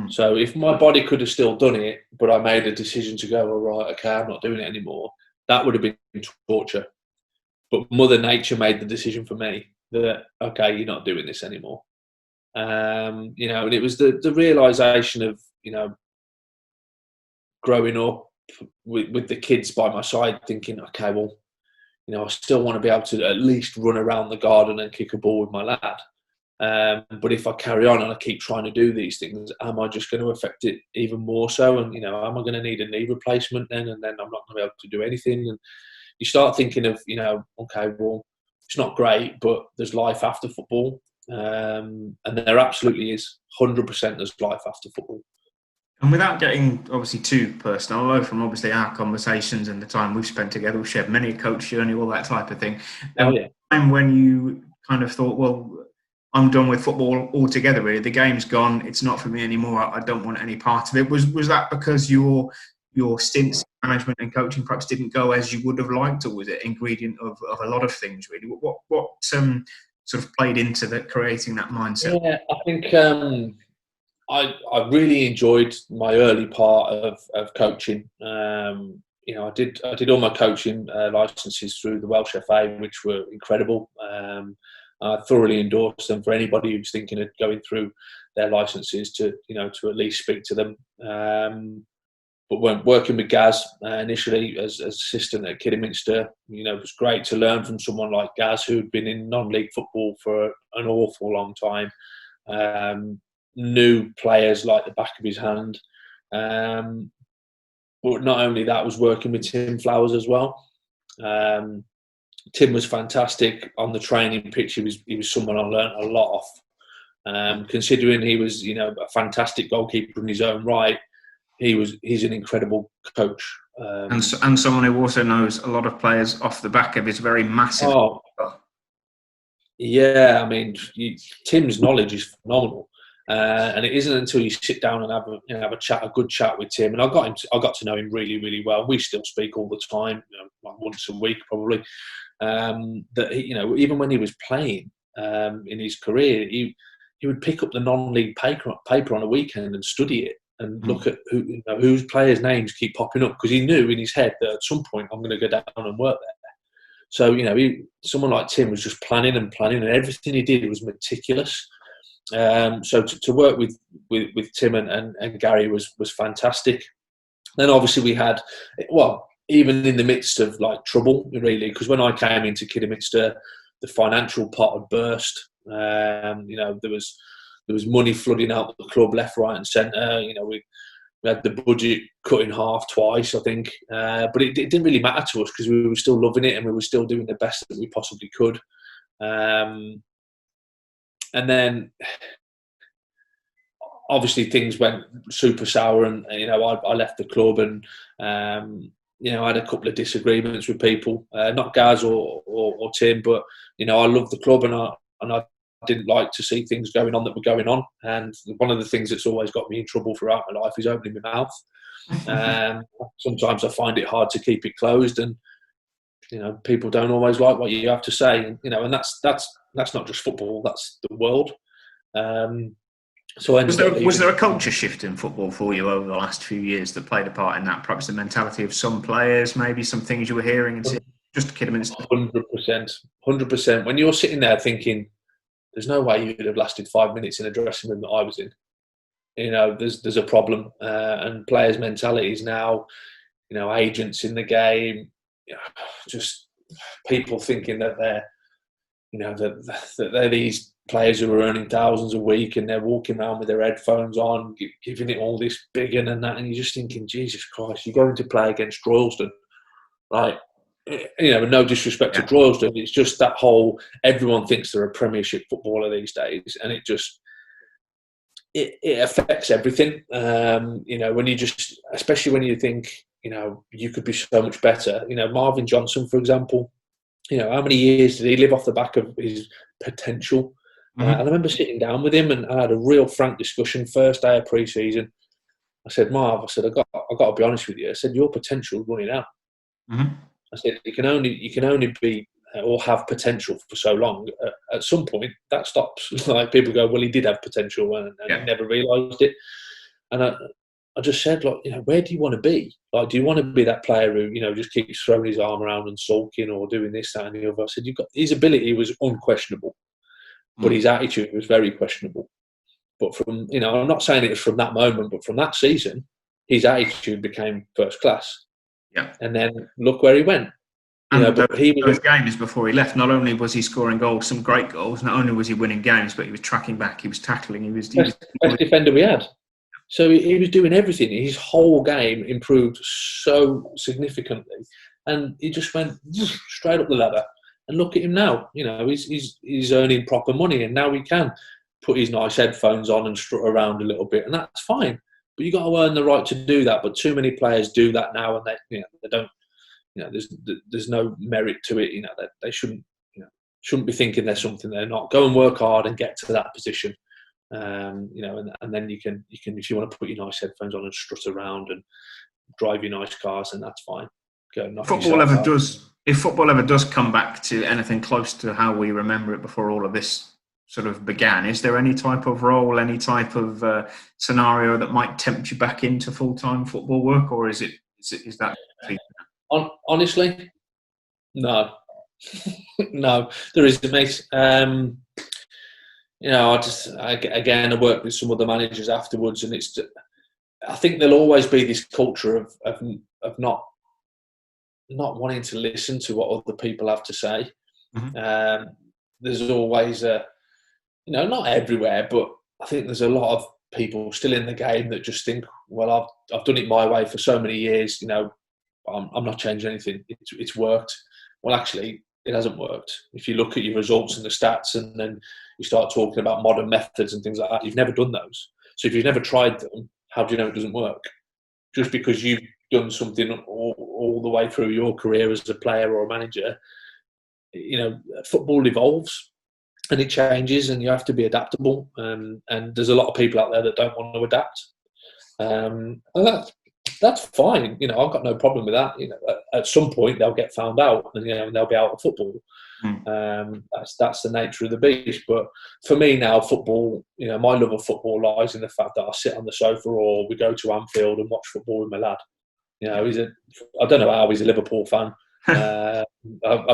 Speaker 2: So if my body could have still done it, but I made a decision to go, all right, okay, I'm not doing it anymore, that would have been torture. But Mother Nature made the decision for me that, okay, you're not doing this anymore. And it was the realisation of, growing up with the kids by my side, thinking, okay, well, I still want to be able to at least run around the garden and kick a ball with my lad. But if I carry on and I keep trying to do these things, am I just going to affect it even more so? And, am I going to need a knee replacement then? And then I'm not going to be able to do anything. And you start thinking of, okay, well, it's not great, but there's life after football. And there absolutely is. 100% there's life after football.
Speaker 1: And without getting obviously too personal, although from obviously our conversations and the time we've spent together, we've shared many a coach journey, all that type of thing. And when you kind of thought, well, I'm done with football altogether, really, the game's gone, it's not for me anymore, I don't want any part of it. Was that because your stints in management and coaching perhaps didn't go as you would have liked, or was it ingredient of a lot of things, really? What sort of played into creating that mindset?
Speaker 2: Yeah, I think I really enjoyed my early part of coaching. I did all my coaching licenses through the Welsh FA, which were incredible. I thoroughly endorse them for anybody who's thinking of going through their licenses to at least speak to them. But when working with Gaz initially as assistant at Kidderminster, it was great to learn from someone like Gaz, who'd been in non-league football for an awful long time. Knew players like the back of his hand. But not only that, was working with Tim Flowers as well. Tim was fantastic on the training pitch. He was someone I learnt a lot off. Considering he was, a fantastic goalkeeper in his own right, he's an incredible coach.
Speaker 1: And someone who also knows a lot of players off the back of his very massive.
Speaker 2: Oh, yeah, I mean, Tim's knowledge is phenomenal. And it isn't until you sit down and have a good chat with Tim, and I got to know him really, really well. We still speak all the time, like once a week probably. That even when he was playing in his career, he would pick up the non-league paper on a weekend and study it and look at whose players' names keep popping up, because he knew in his head that at some point I'm going to go down and work there. So someone like Tim was just planning, and everything he did was meticulous. So to work with Tim and Gary was fantastic. Then obviously we had, even in the midst of like trouble, really, because when I came into Kidderminster, the financial pot had burst. There was money flooding out the club left, right, and centre. We had the budget cut in half twice, I think, but it didn't really matter to us because we were still loving it and we were still doing the best that we possibly could. And then, obviously, things went super sour, and I left the club, and I had a couple of disagreements with people, not Gaz or Tim, but I loved the club, and I didn't like to see things going on that were going on. And one of the things that's always got me in trouble throughout my life is opening my mouth. Sometimes I find it hard to keep it closed, and people don't always like what you have to say, and that's not just football, that's the world. So
Speaker 1: was there a culture shift in football for you over the last few years that played a part in that? Perhaps the mentality of some players, maybe some things you were hearing and seeing? Just Kidderminster.
Speaker 2: 100%. When you're sitting there thinking, there's no way you'd have lasted 5 minutes in a dressing room that I was in. There's a problem, and players' mentalities now. Agents in the game, just people thinking that they're these players who are earning thousands a week, and they're walking around with their headphones on, giving it all this big and that, and you're just thinking, Jesus Christ, you're going to play against Droylsden, like, no disrespect to Droylsden, it's just that whole, everyone thinks they're a Premiership footballer these days, and it affects everything. When you just, especially when you think, you could be so much better. Marvin Johnson, for example, how many years did he live off the back of his potential? And I
Speaker 1: Mm-hmm.
Speaker 2: remember sitting down with him and I had a real frank discussion first day of pre-season. I said, Marv, I said, I've got to be honest with you. I said, your potential is running out.
Speaker 1: Mm-hmm.
Speaker 2: I said, you can only be or have potential for so long. At some point, that stops. Like people go, well, he did have potential and
Speaker 1: Yeah.
Speaker 2: he never realised it. And I just said, like, where do you want to be? Like, do you want to be that player who, just keeps throwing his arm around and sulking or doing this, that, and the other? I said, his ability was unquestionable, but his attitude was very questionable. But from, I'm not saying it was from that moment, but from that season, his attitude became first class.
Speaker 1: Yeah.
Speaker 2: And then look where he went.
Speaker 1: And
Speaker 2: But he was
Speaker 1: those games before he left, not only was he scoring goals, some great goals, not only was he winning games, but he was tracking back, he was tackling, he was
Speaker 2: best defender we had. So he was doing everything. His whole game improved so significantly. And he just went straight up the ladder. And look at him now. He's earning proper money, and now he can put his nice headphones on and strut around a little bit, and that's fine. But you got to earn the right to do that. But too many players do that now, and they don't. There's no merit to it. They shouldn't be thinking they're something they're not. Go and work hard and get to that position. And then you can if you want to put your nice headphones on and strut around and drive your nice cars, and that's fine. Go knock
Speaker 1: football ever does. If football ever does come back to anything close to how we remember it before all of this sort of began, is there any type of role, any type of scenario that might tempt you back into full-time football work, or is that?
Speaker 2: Honestly, no, no, there isn't, mate. I worked with some other managers afterwards, and I think there'll always be this culture of not wanting to listen to what other people have to say. Mm-hmm. There's always not everywhere, but I think there's a lot of people still in the game that just think, well, I've done it my way for so many years, I'm not changing anything. It's worked. Well, actually, it hasn't worked. If you look at your results and the stats, and then you start talking about modern methods and things like that, you've never done those. So if you've never tried them, how do you know it doesn't work? Just because you've done something all the way through your career as a player or a manager, football evolves and it changes, and you have to be adaptable. And there's a lot of people out there that don't want to adapt. And that's fine. I've got no problem with that. At some point they'll get found out, and they'll be out of football. That's the nature of the beast. But for me now, football, my love of football lies in the fact that I sit on the sofa, or we go to Anfield and watch football with my lad. I don't know how he's a Liverpool fan. I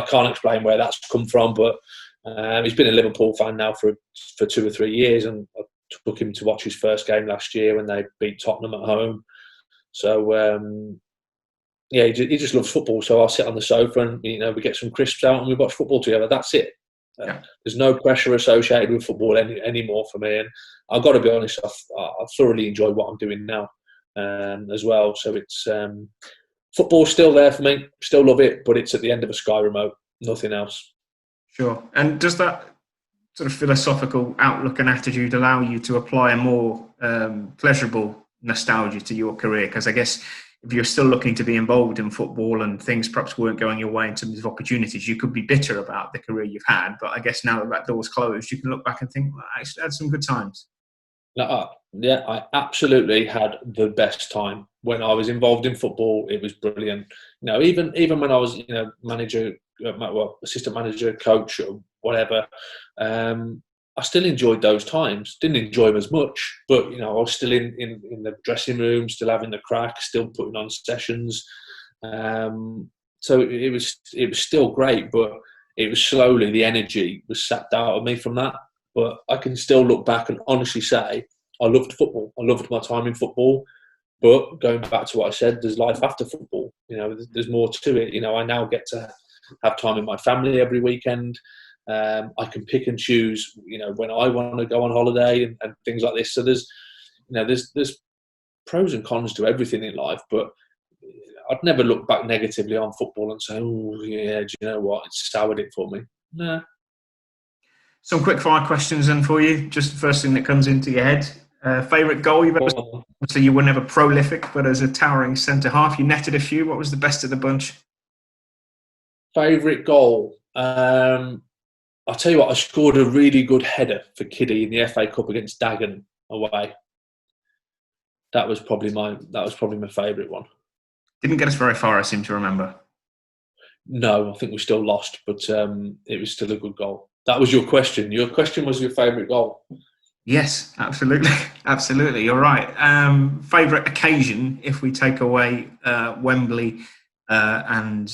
Speaker 2: can't explain where that's come from, but he's been a Liverpool fan now for 2 or 3 years, and I took him to watch his first game last year when they beat Tottenham at home. So he just loves football. So I'll sit on the sofa and we get some crisps out and we watch football together. That's it. There's no pressure associated with football anymore for me. And I've got to be honest, I thoroughly enjoy what I'm doing now as well. So it's football's still there for me. Still love it, but it's at the end of a Sky remote. Nothing else.
Speaker 1: Sure. And does that sort of philosophical outlook and attitude allow you to apply a more pleasurable nostalgia to your career? Because I guess if you're still looking to be involved in football and things perhaps weren't going your way in terms of opportunities, you could be bitter about the career you've had. But I guess now that door's closed, you can look back and think, well, I actually had some good times.
Speaker 2: Yeah, I absolutely had the best time when I was involved in football. It was brilliant. Even when I was manager, assistant manager, coach, or whatever. I still enjoyed those times. Didn't enjoy them as much, but I was still in the dressing room, still having the crack, still putting on sessions. So it was still great, but it was slowly, the energy was sapped out of me from that. But I can still look back and honestly say I loved football. I loved my time in football. But going back to what I said, there's life after football. There's more to it. I now get to have time with my family every weekend. I can pick and choose, when I want to go on holiday and things like this. So there's pros and cons to everything in life, but I'd never look back negatively on football and say, oh yeah, do you know what? It's soured it for me. Nah.
Speaker 1: Some quick fire questions then for you. Just the first thing that comes into your head. Favourite goal you've ever scored? So you were never prolific, but as a towering centre half, you netted a few. What was the best of the bunch?
Speaker 2: Favourite goal? I'll tell you what, I scored a really good header for Kiddie in the FA Cup against Dagenham away. That was probably my favourite one.
Speaker 1: Didn't get us very far, I seem to remember.
Speaker 2: No, I think we still lost, but it was still a good goal. That was your question. Your question was your favourite goal.
Speaker 1: Yes, absolutely. Absolutely. You're right. Favourite occasion, if we take away Wembley and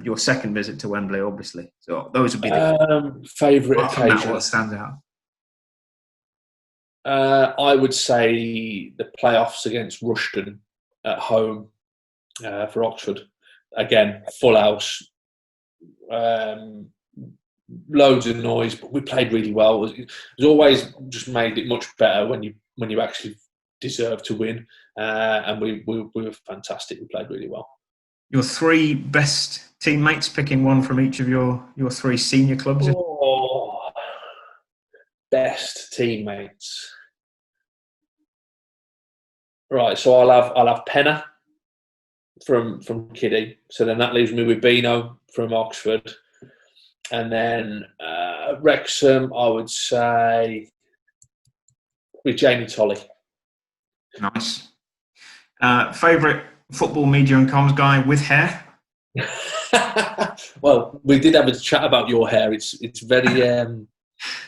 Speaker 1: your second visit to Wembley, obviously. So those would be the
Speaker 2: favourite occasion.
Speaker 1: What stands out?
Speaker 2: I would say the playoffs against Rushden at home for Oxford. Again, full house, loads of noise, but we played really well. It was always just made it much better when you actually deserve to win, and we were fantastic. We played really well.
Speaker 1: Your three best teammates, picking one from each of your three senior clubs.
Speaker 2: Oh, best teammates. Right, so I'll have Penna from Kiddie. So then that leaves me with Bino from Oxford. And then Wrexham, I would say with Jamie Tolley.
Speaker 1: Nice. Favourite football media and comms guy with hair?
Speaker 2: Well, we did have a chat about your hair. It's very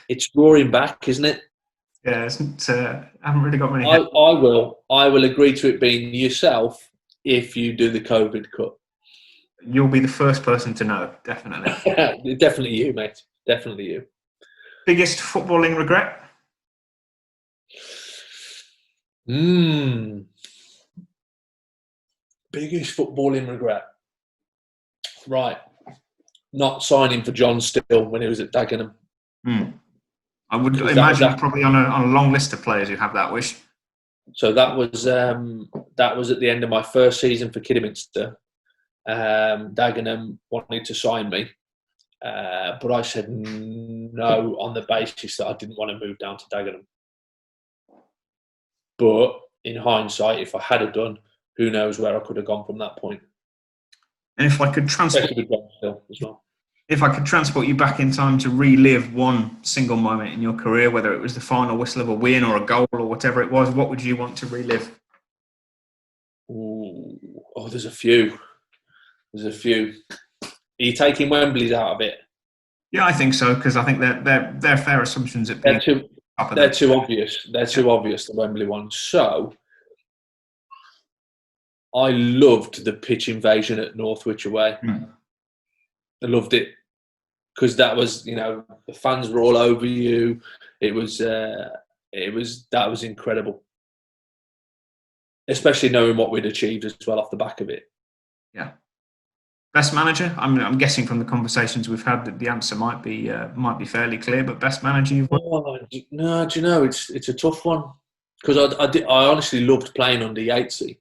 Speaker 2: it's roaring back, isn't it?
Speaker 1: Yeah, I haven't really got many hair.
Speaker 2: I will agree to it being yourself if you do the COVID cut.
Speaker 1: You'll be the first person to know, definitely.
Speaker 2: Definitely you, mate. Definitely you.
Speaker 1: Biggest footballing regret?
Speaker 2: Biggest footballing regret. Right. Not signing for John Still when he was at Dagenham.
Speaker 1: I would imagine probably on a long list of players who have that wish.
Speaker 2: So that was at the end of my first season for Kidderminster. Dagenham wanted to sign me, but I said no on the basis that I didn't want to move down to Dagenham. But in hindsight, if I had done, who knows where I could have gone from that point.
Speaker 1: And if I could transport you back in time to relive one single moment in your career, whether it was the final whistle of a win or a goal or whatever it was, what would you want to relive?
Speaker 2: Oh, there's a few. Are you taking Wembley's out of it?
Speaker 1: Yeah, I think so, because I think they're fair assumptions.
Speaker 2: They're too obvious. They're too obvious, the Wembley one. So I loved the pitch invasion at Northwich away. I loved it because that was, the fans were all over you. That was incredible, especially knowing what we'd achieved as well off the back of it.
Speaker 1: Yeah. Best manager? I'm guessing from the conversations we've had that the answer might be fairly clear. But best manager you've worked?
Speaker 2: No, do you know it's a tough one because I honestly loved playing under Yatesy.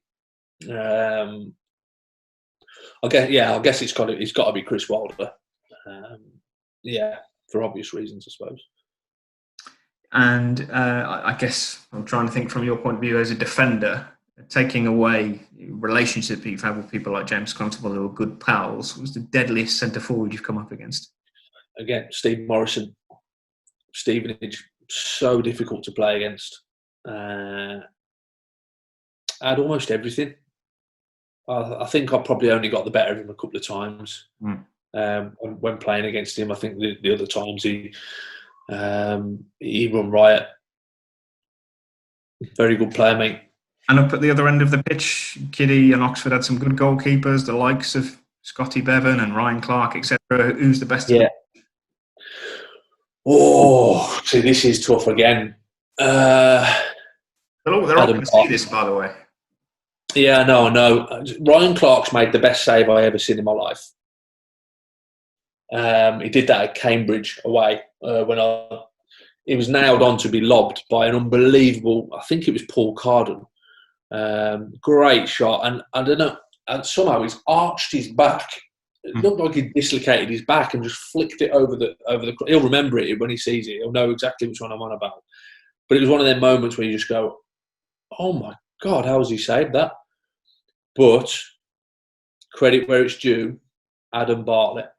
Speaker 2: I guess it's got to be Chris Wilder. For obvious reasons, I suppose.
Speaker 1: And I guess I'm trying to think from your point of view as a defender, taking away relationships that you've had with people like James Constable who are good pals, was the deadliest centre forward you've come up against?
Speaker 2: Again, Steve Morrison. Stevenage, so difficult to play against. Had almost everything. I think I probably only got the better of him a couple of times when playing against him. I think the other times he run riot. Very good player, mate.
Speaker 1: And up at the other end of the pitch, Kiddie and Oxford had some good goalkeepers, the likes of Scotty Bevan and Ryan Clark, etc. Who's the best?
Speaker 2: Yeah. Oh, see, this is tough again.
Speaker 1: They're all going to see this, by the way.
Speaker 2: Yeah, no. Ryan Clark's made the best save I ever seen in my life. He did that at Cambridge away when he was nailed on to be lobbed by an unbelievable, I think it was Paul Carden. Great shot, and I don't know, and somehow he's arched his back. It looked like he dislocated his back and just flicked it over the. He'll remember it when he sees it. He'll know exactly which one I'm on about. But it was one of them moments where you just go, "Oh my God, how has he saved that?" But credit where it's due, Adam Bartlett.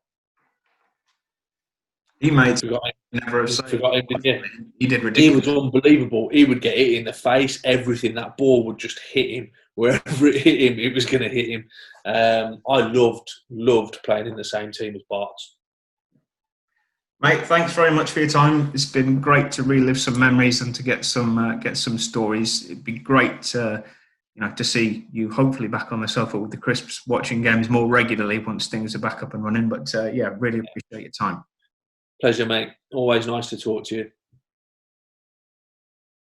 Speaker 1: Teammates
Speaker 2: Forgot him.
Speaker 1: never have saved.
Speaker 2: Forgot him, didn't you?
Speaker 1: He did
Speaker 2: He
Speaker 1: ridiculous.
Speaker 2: was unbelievable. He would get hit in the face, everything. That ball would just hit him. Wherever it hit him, it was going to hit him. I loved playing in the same team as Bart's.
Speaker 1: Mate, thanks very much for your time. It's been great to relive some memories and to get some stories. It'd be great to see you hopefully back on the sofa with the Crisps, watching games more regularly once things are back up and running. But really appreciate your time.
Speaker 2: Pleasure, mate. Always nice to talk to you.